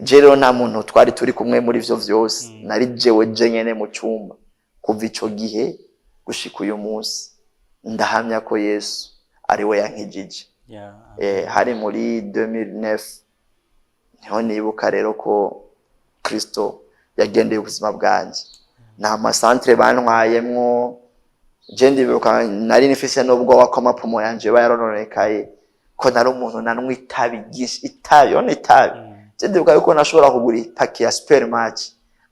je rero nta muntu twari turi kumwe muri vyo vyose nari jewe jenyene mu cumba kuva ico gihe gushika uyu munsi ndahamya ko Yesu ari we yankijije hari muri 2009 niho nibuka rero ko Kristo yagendeye ubuzima bwanje nta masantre bantwayemwo je ndibuka nari nifise n'ubwo wakoma pumo yanje bayarononekaye ko nari umuntu nanwe itabi je ndibuka yuko nashobora kugura ipaki ya supermatch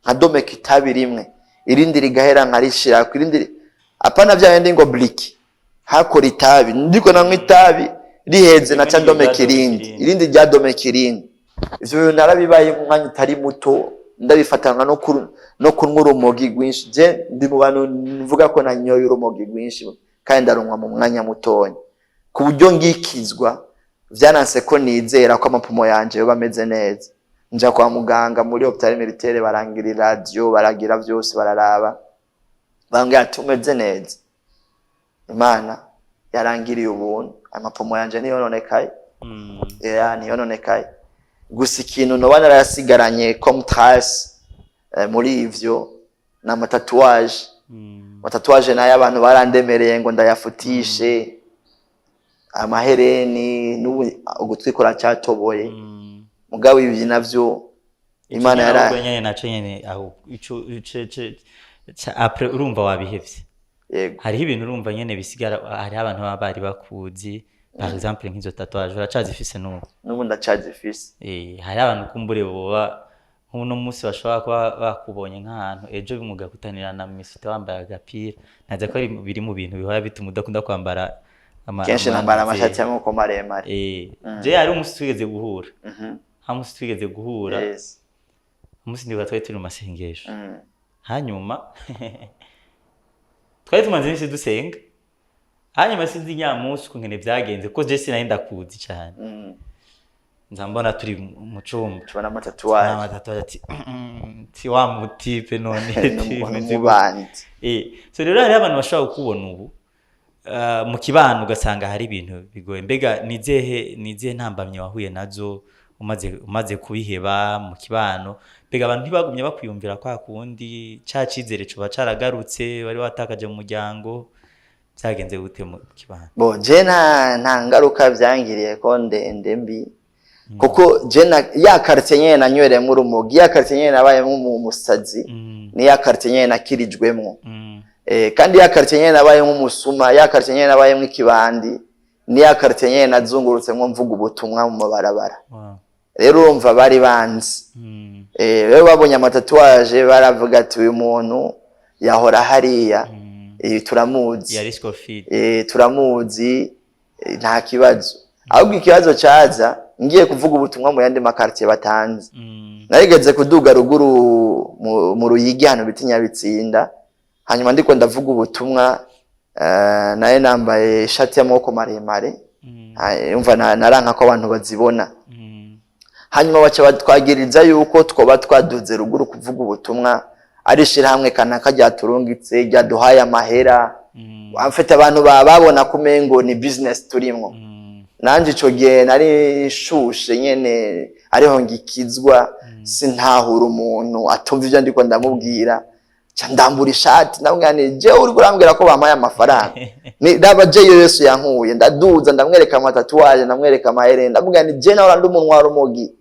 nkadomeka itabi rimwe irindi rigahera nkarishira irindi apana bya ngo bliki hakora itabi ndiko nanywa itabi riheze na candomeka irindi ryadomeka irindi ivyo narabibaye mu mwanya utari muto ndabifatanga no kunywa urumogi rwinshi je ndi mu bantu mvuga ko nanyoye urumogi rwinshi kandi ndarunywa mu mwanya mutonya ku buryo ngikizwa vyananse ko nizera ko amapumo yanje yo bameze neza. Nja kwa muganga muri hôpital militaire barangira radio baragira vyose bararaba bambwira tumeze neza. Imana yarangiriye ubuntu amapumo yanje niyo nonekaye. Niyo nonekaye. Gusa ikintu no bana yarasigaranye comme trace muri ivyo na matatuage. Matatuage nayo abantu barandemereye ngo ndayafutishe amahereni ugutwi kora cyatoboye. Mugabo ibi navyo Imana yaranyene naco nyene aho ico après urumva wabihevye. Yego. Hariho ibintu urumva nyene bisigara, hari abantu bari bakuzi par exemple nk'izo tatouage uracazifise n'ubu ndacazifise. Hari abantu kumbure boba nk'uno munsi bashobora kuba bakubonye nk'ahantu ejo bimugakutanirana mu misite wambaye agapira, naza ko biri mu bintu bihora bituma udakunda kwambara kenshi nambara amashati y'amaboko maremare. Je hari umunsi twigeze guhura. Hamusi twigeze guhura. Umunsi ndibuka twari turi mu masengesho. Hanyuma twari tumaze iminsi dusenga. Hanyuma sinzi nyamunsi kungene byagenze ko je sinari ndakuzi cyane. Nza mbona turi mu cumba tubona amatatuage. Amatatuage ati wa mutipe none mubandi. So rero hari abantu bashobora kukubona ubu mu kibano ugasanga hari ibintu bigoye. Mbega nizehe ntambamye wahuye nazo umaze kubiheba mu kibano? Mbega abantu ntibagumye bakwiyumvira kwa kundi ca cizere cuba caragarutse bari watakaje mu muryango? Byagenze gute mu kibano? Bo je nta ngaruka vyangiriye ko ndende mbi kuko je ya quartier nyene nanyweremo urumogi, ya quartier nyene nabayemo mu musazi, ni ya quartier nyene nakirijwemo. Kandi ya quartier nyene nabayemo umusuma, ya quartier nyene nabayemo ikibandi, ni ya quartier nyene nazungurutsemo mvuga ubutumwa mu mabarabara. Rero urumva bari banzi. Rero babonye amatatuage baravuga ati uyu muntu yahora hariya. Turamuzi. Yari Scofield. Turamuzi nta kibazo. Ahubwo ikibazo cyaza ngiye kuvuga ubutumwa mu yandi makartier batanze. Narigeze kuduga ruguru mu Ruyigi hano bitinya bitsinda. Hanyuma ndiko ndavuga ubutumwa naye nambaye ishati y'amaboko maremare. Umva naranka ko abantu bazibona. Hanyuma baca batwagiriza yuko twoba twaduze ruguru kuvuga ubutumwa ari shirahamwe kanaka ryaturungitse ryaduhaye amahera. Amfite abantu babona kumengo ni business turimo. Nanje ico gihe nari shushe nyene ariho ngikizwa sintahura umuntu atumva ivyo ndiko ndamubwira ca ndambura ishati ndamwani je uri kurambwira ko bamaye amafaranga ni daba je Yesu yankuye ndaduza ndamwereka amatatuage ndamwereka amahere ndamugani je naho ndi umuntu wa rumogi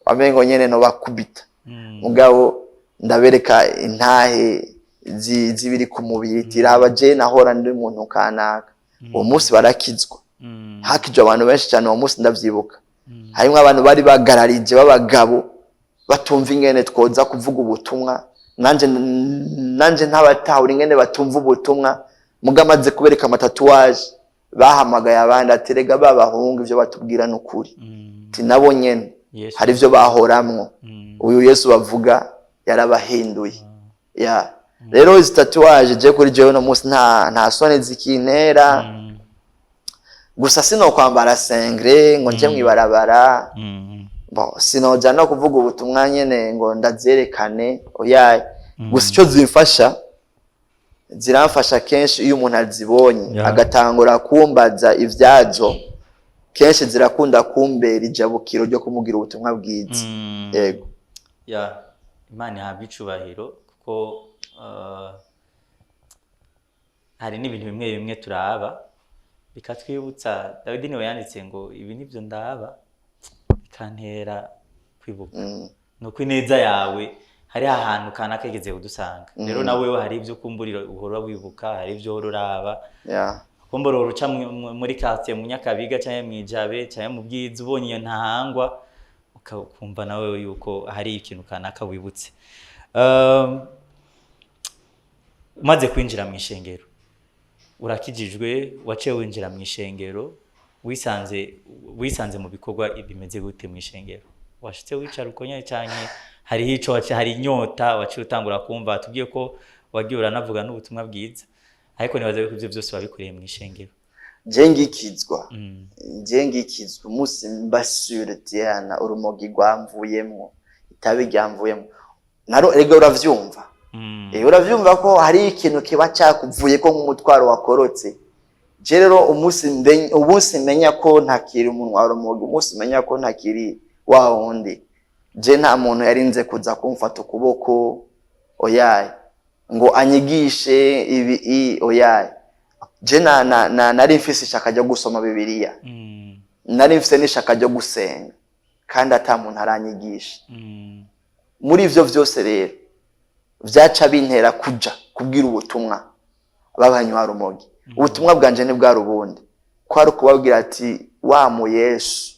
wamengo nyene no bakubita mugabo ndabereka intahe zibiri ku mubiri tiraba je nahora ndi umuntu kanaka uwo munsi barakizwa. Hakije abantu benshi cyane uwo munsi ndavyibuka. Harimo abantu bari bagararije babagabo batumva ingene twoza kuvuga ubutumwa, nanje ntabatahura ingene batumva ubutumwa. Mugamaze kubereka amatatuage bahamagaye abandi aterega babahunga ivyo batubwira n'ukuri. Tinabo nyene hari ivyo bahoramwo. Uyu Yesu bavuga yarabahinduye. Rero izi tatuage je kuri jewe no munsi nta sone zikintera. Gusa sino kwambara sengre ngo nje mwibarabara. Bo sinoja no kuvuga ubutumwa nyene ngo ndazerekane oya. Gusa ico ziramfasha kenshi iyo umuntu azibonye agatangura kumbaza ivyazo. Kenshi zirakunda kumbera ijabukiro ryo kumugira ubutumwa bwiza. Yego. Imana yahabwa icubahiro kuko hari n'ibintu bimwe turaba bikatwibutsa. Dawidi niwe yanditse ngo ibi nivyo ndaba bikantera kwibuka nuko ineza yawe hari ahantu kana kageze udusanga. Rero nawe hari ivyo kumburira uhora wibuka, hari ivyo uraba kumbura uruca muri quartier mu Nyakabiga cyangwa mwijabe cyangwa mu Bwiza ubonye iyo ntahangwa ukumva nawe yuko hari ikintu kanaka wibutse. Umaze kwinjira mu ishengero urakijijwe, waciye winjira mu ishengero, wisanze mu bikorwa bimeze gute mu ishengero? Washitse wicara ukonya cyane hari hico hari inyota waciye utangura kumva? Tubwiye ko wagiye uranavuga n'ubutumwa bwiza, ariko nibaze ko ivyo byose wabikoreye mu ishengero. je ngikizwa umunsi mbasure Diana urumogi rwamvuyemwo itabi ryamvuyemwo ega uravyumva uravyumva ko hari ikintu kiba cyakuvuye ko nk'umutwaro wakorotse je rero umunsi menya ko ntakiri umunwa urumogi umunsi menya ko ntakiri wa wundi je nta muntu yarinze kuza kumfata ukuboko oyaye ngo anyigishe ibi oyaye je nari mfise ishaka ryo gusoma Bibiliya nari mfise n'ishaka ryo gusenga kandi ata muntu aranyigisha muri ivyo vyose rero vyaca bintera kuja kubwira ubutumwa babanywa urumogi ubutumwa bwanje ni bwa rubundi kwari kubabwira ati wa mu Yesu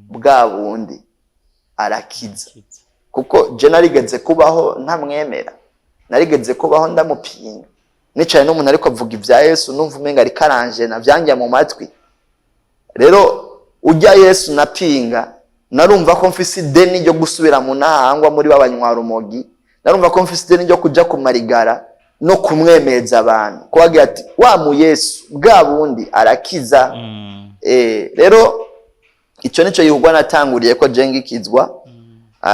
bwa bundi arakiza kuko je narigeze kubaho ntamwemera narigeze kubaho ndamupinga nicaye n'umuntu ariko avuga ibya Yesu numva umenga ari karanje na byanjya mu matwi rero ujya Yesu napinga narumva ko mfise ideni ryo gusubira mu ntahangwa muri babanywa urumogi narumva ko mfise ideni ryo kuja kumarigara no kumwemeza abantu ko wagira ati wa mu Yesu bwa bundi arakiza rero icyo nico yihugwa natanguriye ko je ngikizwa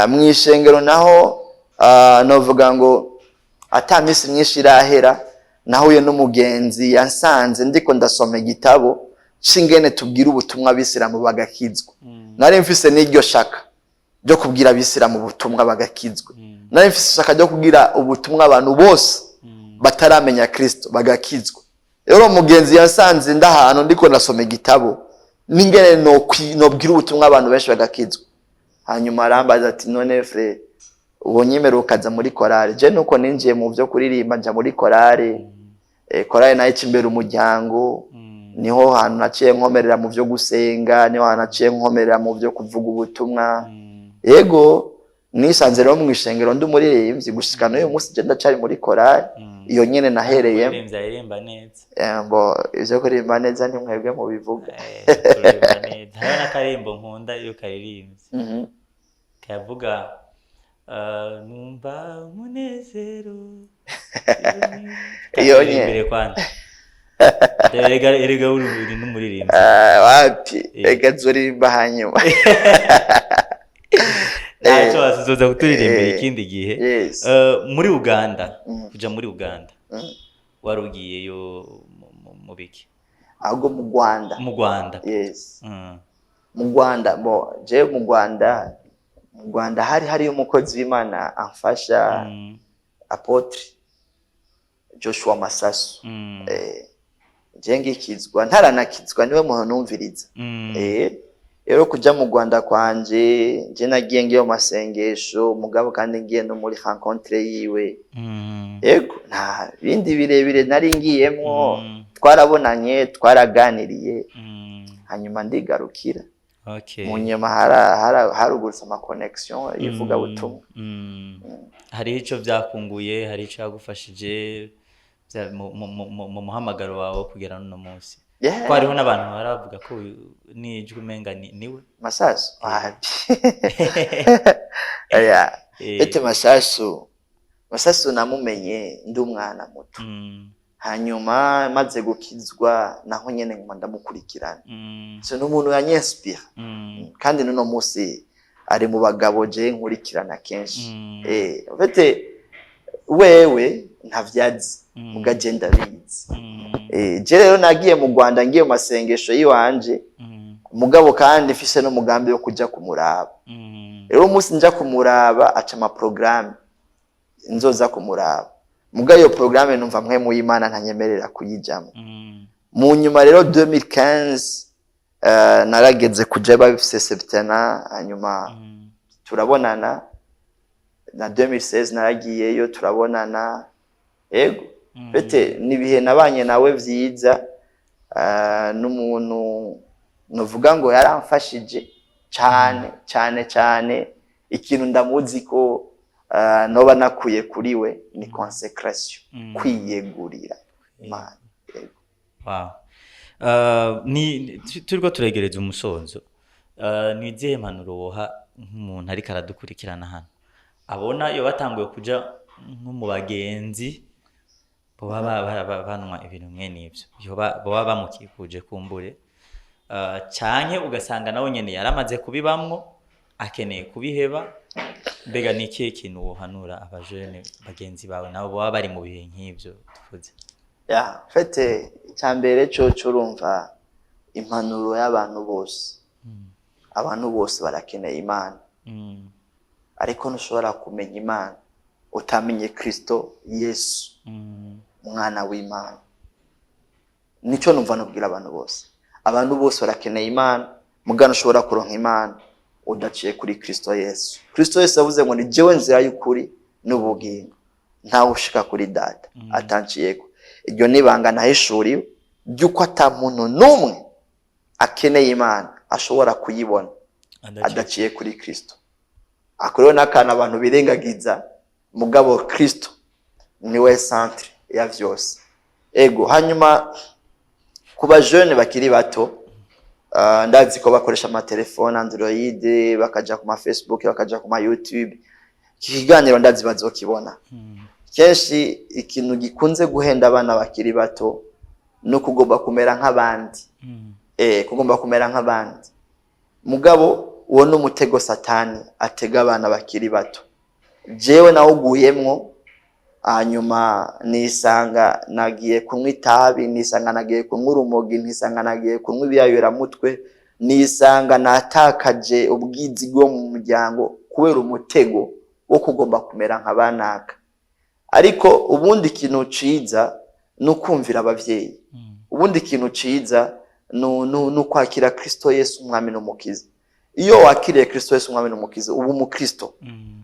mw'ishengero naho novuga ngo atamisi myinshi irahera nahuye n'umugenzi yansanze ndiko ndasoma igitabo cingene tubwira ubutumwa abisiramu bagakizwa nari mfise n'iryo shaka ryo kubwira abisiramu ubutumwa bagakizwa nari mfise shaka ryo kubwira ubutumwa abantu bose bataramenya Kristo bagakizwa rero umugenzi yansanze ndahantu ndiko ndasoma igitabo n'ingene nobwira ubutumwa abantu benshi bagakizwa hanyuma arambaza ati none frere ubonyemera ukaza muri korale je nuko ninjiye mu byo kuririmba nja muri korale korale nayo imbere umuryango niho hantu naciye nkomerera mu byo gusenga niho hantu naciye nkomerera mu byo kuvuga ubutumwa yego nisanze rero mu ishengero ndi umuririmbyi gushika n'uyu munsi je ndacari muri korale iyo nyene nahereye kuririmba neza mbo ivyo kuririmba neza ni mwebwe mu bivuga kuririmba neza hari n'akarimbo nkunda iyo karirimbye kavuga numva umunezero iyo nyene erega uri n'umuririmbyi wapi ega zuririmba hanyuma ntacyo wasuzoza kuturirimbira ikindi gihe muri Uganda kuja muri Uganda warugiyeyo mu biki ahubwo mu Rwanda yes mu Rwanda je mu Rwanda hari umukozi w'Imana amfasha Apotre Joshua Masasu je ngikizwa ntaranakizwa niwe muntu numviriza rero kuja mu Rwanda kwanje je nagiye ngiyo masengesho mugabo kandi ngiye no muri rencontre yiwe yego nta bindi birebire nari ngiyemwo twarabonanye twaraganiriye hanyuma ndigarukira mu nyuma harugurutse ama connection yivuga butumwa hari ico vyakunguye hari ico yagufashije mu muhamagaro wawe kugera no munsi ko hariho n'abantu baravuga ko nijwe umenga niwe Masasu ete Masasu namumenye ndi umwana muto hanyuma maze gukizwa naho nyene nguma ndamukurikirana so n'umuntu yanyespira kandi n'uno munsi ari mu bagabo je nkurikirana kenshi ufite wewe ntavyazi mugagenda bizi je rero nagiye mu Rwanda ngiye mu masengesho yiwanje mugabo kandi mfise no mugambi wo kuja kumuraba rero umunsi nja kumuraba aca ama programme nzoza kumuraba muga iyo programme numva mwe mu Imana ntanyemerera kuyijamo mu nyuma rero 2015 narageze kuja bafise septena hanyuma turabonana na 2016 naragiyeyo turabonana yego bete nibihe nabanye nawe vyiza n'umuntu novuga ngo yaramfashije cyane ikintu ndamuzi ko noba nakuye kuri we ni consecration kwiyegurira Imana yego ni turiko turegereza umusozo ni izihe mpanuro woha nk'umuntu ariko aradukurikirana hano abona iyo batanguye kuja nko mu bagenzi boba banwa ibintu mwene ivyo boba bamukikuje kumbure canke ugasanga nawe nyene yaramaze kubibamwo akeneye kubiheba. Mbega ni ikihe kintu wohanura abajene bagenzi bawe nabo boba bari mu bihe nk'ivyo tuvuze? Fete cyambere cyo urumva impanuro y'abantu bose. Abantu bose barakeneye Imana. Ariko ntushobora kumenya Imana utamenye Kristo Yesu, umwana w'Imana. Nico numva nubwira abantu bose. Abantu bose barakeneye Imana, mugano ushobora kuronka Imana udaciye kuri Kristo Yesu. Kristo Yesu yavuze ngo ni jewe nzira y'ukuri n'ubugingo, ntawe ushika kuri Data atanciyeko. Iryo nibanga nahishuriwe ryuko atamuntu numwe akeneye Imana ashobora kuyibona adaciye kuri Kristo. Akorewe n'akana abantu birengagiza, mugabo Kristo niwe centre ya vyose. Ego hanyuma kuba jeune bakiri bato, ndazi ko bakoresha amatelefone Android, bakaja ku ma Facebook, bakaja ku ma YouTube. Ikiganiro ndazi bazokibona. Kenshi ikintu gikunze guhenda abana bakiri bato no kugomba kumera nk'abandi. Kugomba kumera nk'abandi. Mugabo uwo n'umutego Satani atega abana bakiri bato. Jewe nawuguyemwo, hanyuma nisanga nagiye kunywa itabi, nisanga nagiye kunywa urumogi, nisanga nagiye kunywa ibiyayura mutwe, nisanga natakaje ubwizi bwo mu muryango kubera umutego wo kugomba kumera nk'abanaka. Ariko ubundi kintu ciza no kumvira abavyeyi. Ubundi kintu ciza no kwakira Kristo Yesu umwami n'umukiza. Iyo wakiriye Kristo Yesu umwami n'umukiza ubu mu Kristo.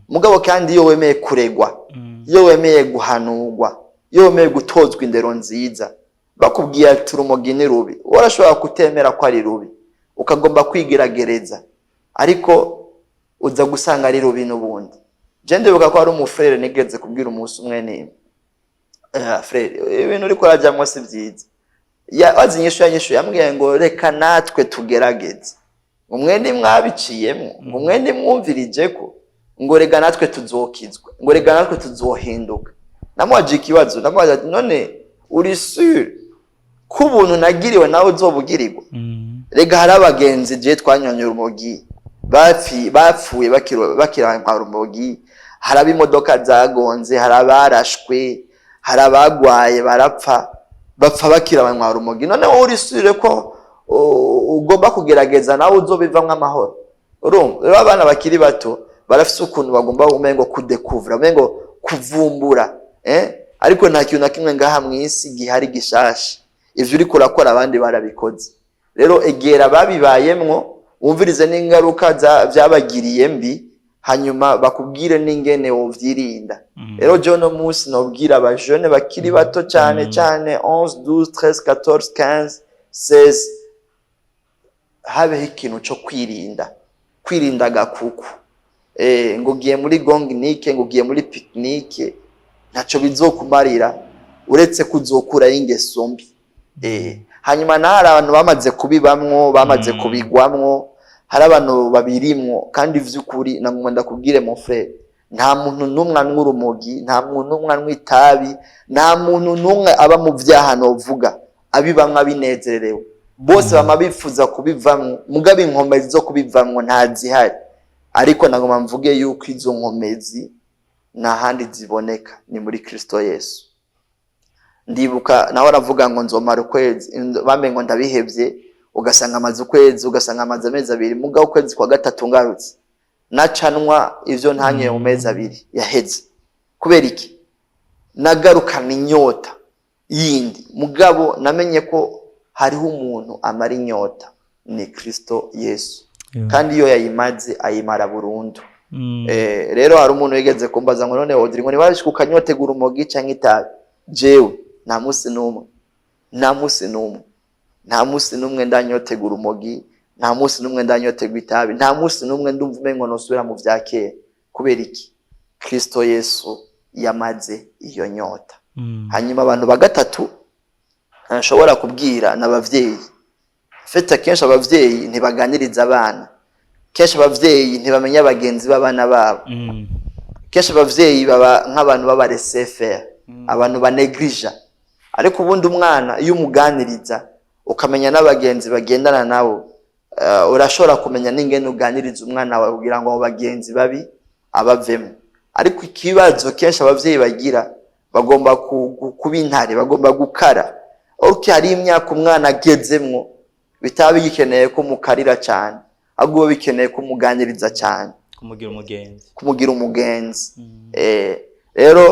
Mugabo kandi iyo wemeye kuregwa, iyo wemeye guhanurwa, iyo wemeye gutozwa indero nziza, bakubwiye ati urumogi ni rubi, urashobora kutemera ko ari rubi, ukagomba kwigiragereza, ariko uza gusanga ari rubi n'ubundi. Je ndibuka ko ari umufrere nigeze kubwira umunsi umwe ni frere, ibintu uriko urajamwo si vyiza. Wazinyishu yambwiye ngo reka natwe tugerageze. Umwende mwabiciyemwo, umwende mwumvirijeko, ngo rega natwe tuzokizwa, ngo rega natwe tuzohinduka. Namwaje ikibazo, namwaje none uri sûr ko ubuntu nagiriwe nawe uzobugirirwa? Rega hari abagenzi je twanyonye urumogi bapfuye bakira urumogi, hari abimodoka zagonze, hari abarashwe, hari abagwaye barapfa bakira abanywa urumogi. None wowe uri sûr ko ugomba kugerageza nawe uzobivamwe amahoro? Urumva rero abana bakiri bato barafise ukuntu bagomba umengo kudekuvura, umengo kuvumbura, ariko nta kintu na kimwe ngaha mw'isi gihari gishasha. Ivyo uriko urakora abandi barabikoze. Rero egera babibayemwo, wumvirize n'ingaruka vyabagiriye mbi, hanyuma bakubwire n'ingene wovyirinda. Rero je no munsi nobwira abajene bakiri bato cyane 11, 12, 13, 14, 15, 16 habe ikintu cyo kwirinda gakuku. Ngo giye muri gonginike, ngo giye muri picnic, ntaco bizokumarira uretse kuzokura y'ingeso mbi. Hanyuma nahari abantu bamaze kubibamwo, bamaze kubigwamwo, hari abantu babirimwo, kandi vy'ukuri namwe ndakubwire mon frère, nta muntu numwe anywa urumogi, nta muntu numwe anywa itabi, nta muntu numwe aba mu vyaha novuga abibamwe abinezererewe. Bose bama bifuza kubivamwo, mugabe inkomezi zo kubivamwo ntazihari. Ariko nagoma mvuge yuko izo nkomezi na handi ziboneka ni muri Kristo Yesu. Ndibuka naho aravuga ngo nzomara ukwezi, bamengo ndabihevye, ugasanga amaze ukwezi, ugasanga amaze amezi abiri, muga ukwezi kwa gatatu ngarutse nacanwa ivyo ntanye mu mezi abiri yaheze. Kubera iki? Nagarukana inyota yindi, mugabo namenye ko hariho umuntu amara inyota, ni Kristo Yesu. Kandi iyo yayimaze ayimara burundu. Rero hari umuntu yigeze kumbaza ngo none wodiri ngo nibarashika ukanyotegura urumogi canke itabi? Jewe nta musi numwe ndanyotegura urumogi, nta musi numwe ndanyotegura itabi, nta musi numwe ndumva umengo nosubira mu vyakera. Kubera iki? Kristo Yesu yamaze iyo nyota. Hanyuma abantu bagatatu nshobora kubwira n'abavyeyi. Fete kenshi abavyeyi ntibaganiriza abana, kenshi abavyeyi ntibamenya abagenzi b'abana babo, kenshi abavyeyi baba nk'abantu baba laisser faire, abantu banegrija, ariko ubundi umwana iyo umuganiriza ukamenya n'abagenzi bagendana nabo, urashobora kumenya n'ingene uganiriza umwana wawe kugira ngo abo bagenzi babi abavemo. Ariko ikibazo kenshi abavyeyi bagira, bagomba kuba intare, bagomba gukara. Hari imyaka umwana agezemwo bitaba bigikeneye ko mukarira cyane, ahubwo bikeneye ko muganiriza cyane, kumugira umugenzi. Rero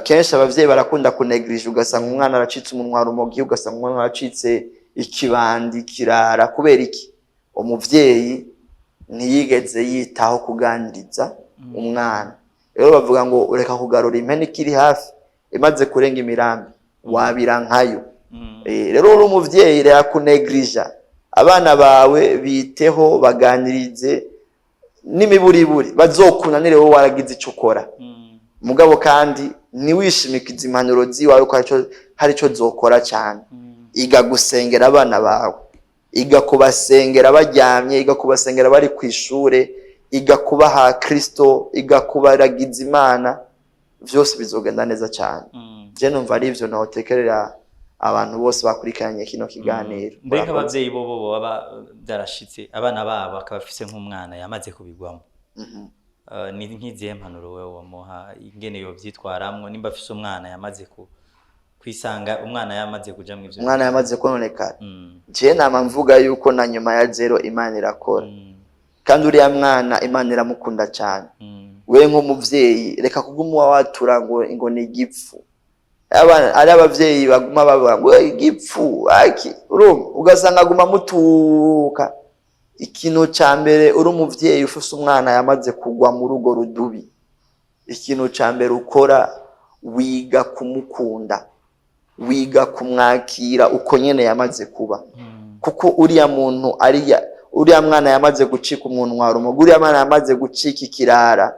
kenshi abavyeyi barakunda kunegrije, ugasanga umwana aracitse umunwa urumogi, ugasanga umwana aracitse ikibandi kirara. Kubera iki? Umuvyeyi ntiyigeze yitaho kuganiriza umwana. Rero bavuga ngo ureka kugarura impene ikiri hafi, imaze kurenga imirambi wabira nkayo. Rero uri umuvyeyi rero kunegrija abana bawe, biteho baganirize n'imiburiburi, bazokunanire wowe waragize ico ukora. Mugabo kandi ntiwishimikize impanuro ziwawe ko hari ico zokora cyane. Iga gusengera abana bawe, iga kubasengera baryamye, iga kubasengera bari kwishure, iga kubaha Kristo, iga kubaragiza Imana, vyose bizogenda neza cyane. Je numva ari ivyo nahotekerera abantu bose bakurikiranye kino kiganiro. Mbega abavyeyi bo baba darashitse abana babo akabafise nk'umwana yamaze kubigwamo, ni nk'izihe mpanuro wewe wamuha ingene yo vyitwaramwo nimba afise umwana yamaze kwisanga, umwana yamaze kuja mu ivyo, umwana yamaze kononekara? Je nama mvuga yuko na nyuma ya zero Imana irakora, kandi uriya mwana Imana iramukunda cyane. We nk'umuvyeyi reka kuguma watura ngo ni igipfu. Ari abavyeyi baguma bavuga ngo igipfu ugasanga aguma mutuka. Ikintu ca mbere uri umuvyeyi ufise umwana yamaze kugwa mu rugo rudubi, ikintu ca mbere ukora wiga kumukunda, wiga kumwakira uko nyene yamaze kuba. Kuko uriya muntu uriya mwana yamaze gucika umunwa urumogi, uriya mwana yamaze gucika ikirara,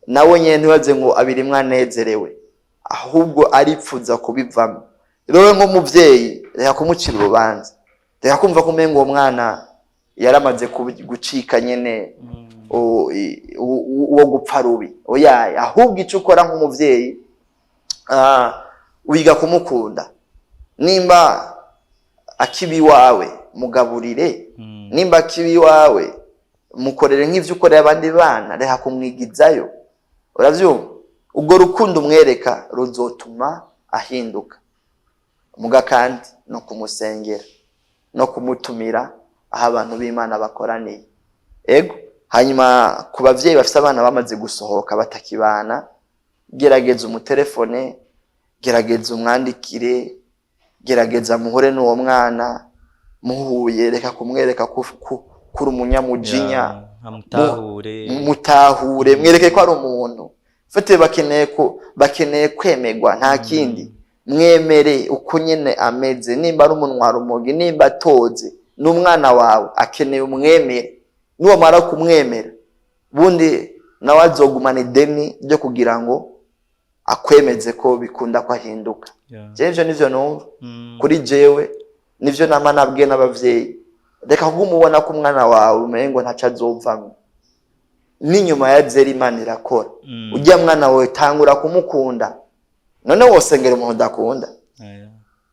nawe nyene ntibaze ngo abiri mwanezerewe, ahubwo aripfuza kubivamo. Rero nk'umuvyeyi reka kumucira urubanza, reka kumva ko umengo uwo mwana yaramaze gucika nyene uwo gupfa rubi. Oya, ahubwo ico ukora nk'umuvyeyi wiga kumukunda. Nimba akibi wawe mugaburire, nimba akibi wawe mukorere nk'ivyo ukorera abandi bana, reka kumwigizayo. Uravyumva? Ubwo rukundo umwereka ruzotuma ahinduka. Muga kandi no kumusengera no kumutumira aho abantu b'Imana bakoraniye. Ego hanyuma ku bavyeyi bafite abana bamaze gusohoka batakibana, gerageza umutelefone, gerageza umwandikire, gerageza muhure n'uwo mwana, muhuye reka kumwereka kuri umunyamujinya, mutahure, mwereke ko ari umuntu. Fete bakeneye kwemegwa, nta kindi. Mwemere uko nyene ameze, nimba ari umunwa rumogi, nimba atoze, n'umwana wawe akeneye umwemere. Nuwo mara kumwemera, bundi nawe azogumana ideni ryo kugira ngo akwemeze ko bikunda ko ahinduka. Jeje nivyo numva kuri jewe, nivyo nama nabwiye n'abavyeyi. Reka kugumubona ko umwana wawe umengo ntaca azovamwo. N'inyuma ya zero Imana irakora. Ujya mwana wawe tangura kumukunda. None wosengera umuntu udakunda?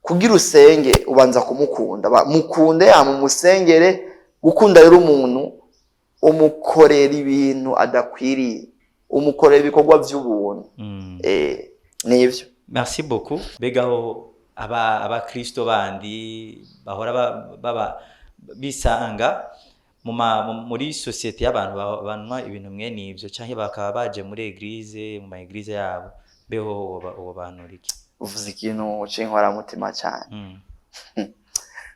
Kugira usenge ubanza kumukunda. Mukunde mumusengere. Gukunda rero umuntu umukorera ibintu adakwiriye, umukorera ibikorwa by'ubuntu. Nivyo. Merci beaucoup. Begaho aba Kristo bandi bahora baba bisanga muri societe y'abantu banwa ibintu mwe nivyo, canke bakaba baje muri eglise, mu eglise yabo, beho uwo bantu riki? Uvuze ikintu cinkora mutima cyane.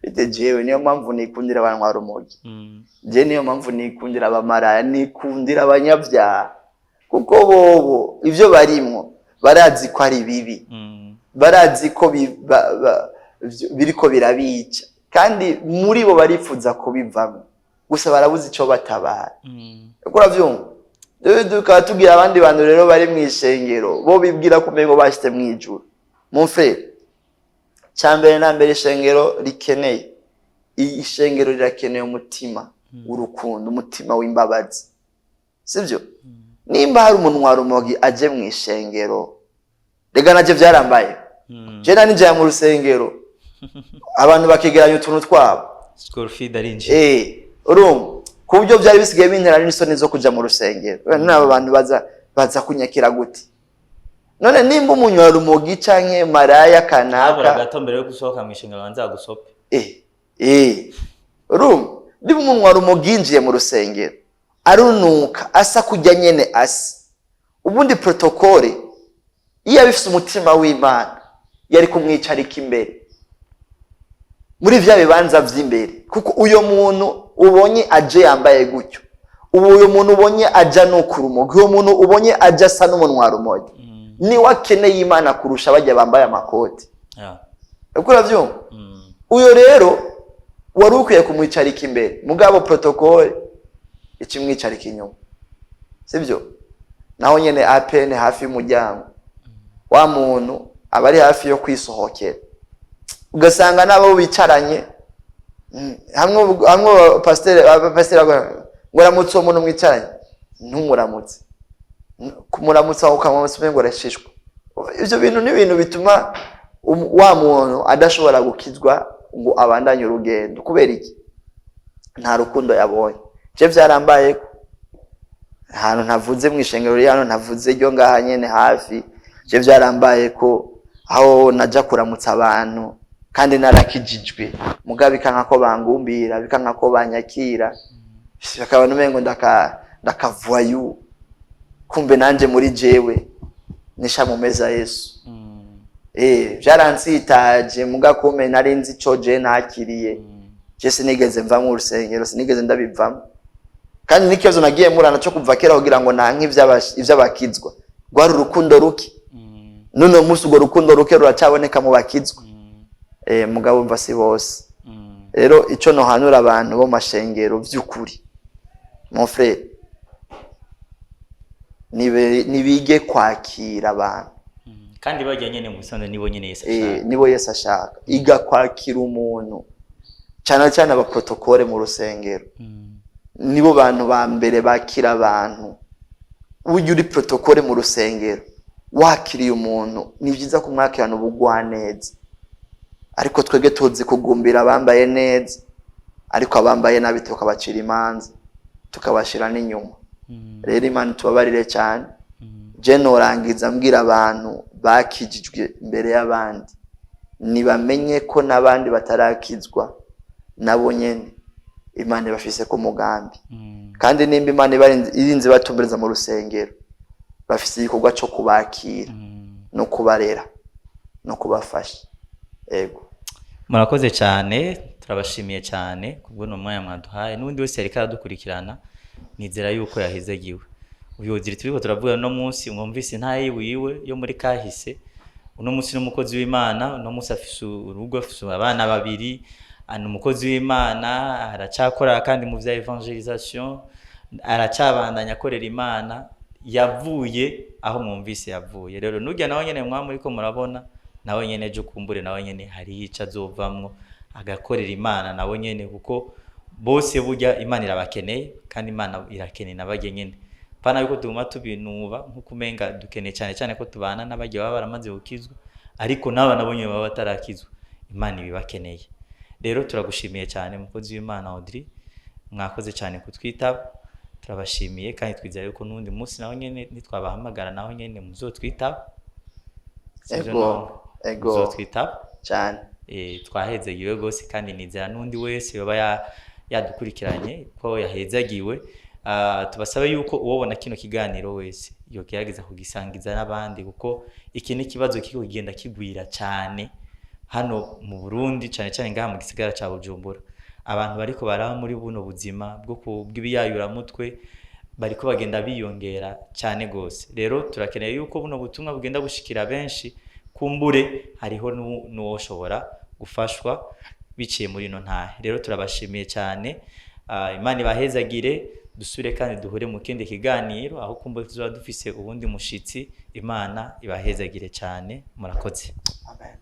Bite jewe niyo mpamvu nikundira abantu rumogi. Je niyo mpamvu nikundira abamaraya, nikundira abanyabyaha. Kuko bobo ivyo barimwo barazi ko ari bibi. Barazi ko biriko birabica, kandi muri bo barifuza kubivamo. Gusa barabuze ico batabara. Uravyumva? Duka tugira abandi bantu rero bari mwishengero, bo bibwira kumengo bashite mwijuru. Mumfe cyambere nambere ishengero rikeneye. Ishengero rirakeneye umutima urukundo, umutima w'imbabazi. Sivyo? Nimba hari umuntu wa rumogi aje mwishengero, rega naje vyarambaye. je nari nje mu rusengero abantu bakigeranya utuntu twabo school fee darinje urumva ku buryo byari bisigaye bintera n'isoni zo kuja mu rusengero n'abo bantu baza kunyakira gute none nimba umunywa urumogi canke maraya kanaka gato mbere yo gusohoka mu ishengero banza gusope urumva nimba umunywa urumogi yinjiye mu rusengero arunuka asa kujya nyene asa ubundi protokole iyo abifise umutima w'Imana yari kumwicarika imbere muri vya bibanza vy'imbere kuko uyo muntu ubonye aje yambaye gutyo uyo muntu ubonye aja no kurumogi uyo muntu ubonye aja asa n'umunwa rumogi ni wakeneye Imana kurusha bajya bambaye amakoti ukura vyumva uyo rero wari ukwiye kumwicarika imbere mugabo protokole ikimwicarika inyuma sivyo naho nyene apene hafi y'umuryango wa muntu abari hafi yo kwisohokera ugasanga nabo bicaranye hamwe pasteur ngo ramutse umuntu mwicaranye ntumuramutse kumuramutsa ukamwamutse ngo rashishwe ivyo bintu ni ibintu bituma wa muntu adashobora gukizwa ngo abandanye urugendo kubera iki nta rukundo yabonye je vyarambaye ahantu ntavuze mu ishengero rihano ntavuze ryo ngaha nyene hafi je vyarambaye ko aho naja kuramutsa abantu kandi narakijijwe mugabe bikanka ko bangumbira bikanka ko banyakira bakaba numengo ndakavayu kumbe nanje muri jewe nisha mu meza Yesu vyaransitaje mugakume nari nzi co je nakiriye je sinigeze mva mu rusengero sinigeze ndabivamo kandi nikibazo nagiye murana cyo kuva kera kugira ngo nanke ivy'abakizwa gwari urukundo ruki none umunsi urwo rukundo ruke ruracaboneka mu bakizwa mugabo mva si bose rero ico no hanura abantu bo mashengero vy'ukuri mon frère nibige kwakira abantu kandi bajya nyene mu bisanzwe nibo nyene Yesu ashaka nibo Yesu ashaka iga kwakira umuntu cyane aba protokole mu rusengero nibo bantu ba mbere bakira abantu ujye uri protokole mu rusengero wakiriye umuntu ni byiza kumwakirana ubugwaneza ariko twege tuzi kugumbira abambaye neza ariko abambaye nabi tukabacira imanza tukabashira n'inyuma rero Imana tubabarire cyane je norangiza mbwira abantu bakijijwe imbere y'abandi nibamenye ko nabandi batarakizwa nabo nyene Imana bafise ko mugambi kandi nimba Imana irinze batumbereza mu rusengero bafise igikorwa cyo kubakira no kubarera no kubafasha ego murakoze cyane turabashimiye cyane kubwo no mwanya mwaduhaye n'undi wese yareka aradukurikirana nizera yuko yahezegiwe ubuyobozi turiko turavuga no munsi mwumvise ntaye wiwe yo muri kahise uno munsi n'umukozi w'Imana uno munsi afise urugo afise abana babiri umukozi w'Imana aracakora kandi mu vya evangelisation aracabandanya akorera Imana yavuye aho mwumvise yavuye rero nujya nawe nyene mwamuri ko murabona nawe nyene je kumbure nawe nyene hari ica azovamwo agakorera Imana nawe nyene kuko bose burya Imana irabakeneye kandi Imana irakeneye nabage nyene pana yuko tuguma tubinuba nkuko umenga dukeneye cyane ko tubana n'abagiye baba baramaze gukizwa ariko naba nabonye baba batarakizwa Imana ibibakeneye rero turagushimiye cyane mukozi w'Imana Audrey mwakoze cyane kutwitaba turabashimiye kandi twizera yuko nundi munsi naho nyene nitwabahamagara naho nyene muzotwitaba ego muzotwitaba cyane twahezegiwe gose kandi nizera nundi wese yoba yadukurikiranye ko yahezagiwe tubasabe yuko uwobona kino kiganiro wese yogerageza kugisangiza n'abandi kuko iki ni kibazo kiko kigenda kigwira cyane hano mu Burundi cyane ngaha mu gisigara ca Bujumbura abantu bariko baraba muri buno buzima bwo bw'ibiyayura mutwe bariko bagenda biyongera cyane gose rero turakeneye yuko buno butumwa bugenda bushikira benshi kumbure hariho n'uwoshobora gufashwa biciye muri no ntahe rero turabashimiye cyane Imana ibahezagire dusure kandi duhure mu kindi kiganiro aho kumbure tuzoba dufise ubundi mushitsi Imana ibahezagire cyane murakoze amen.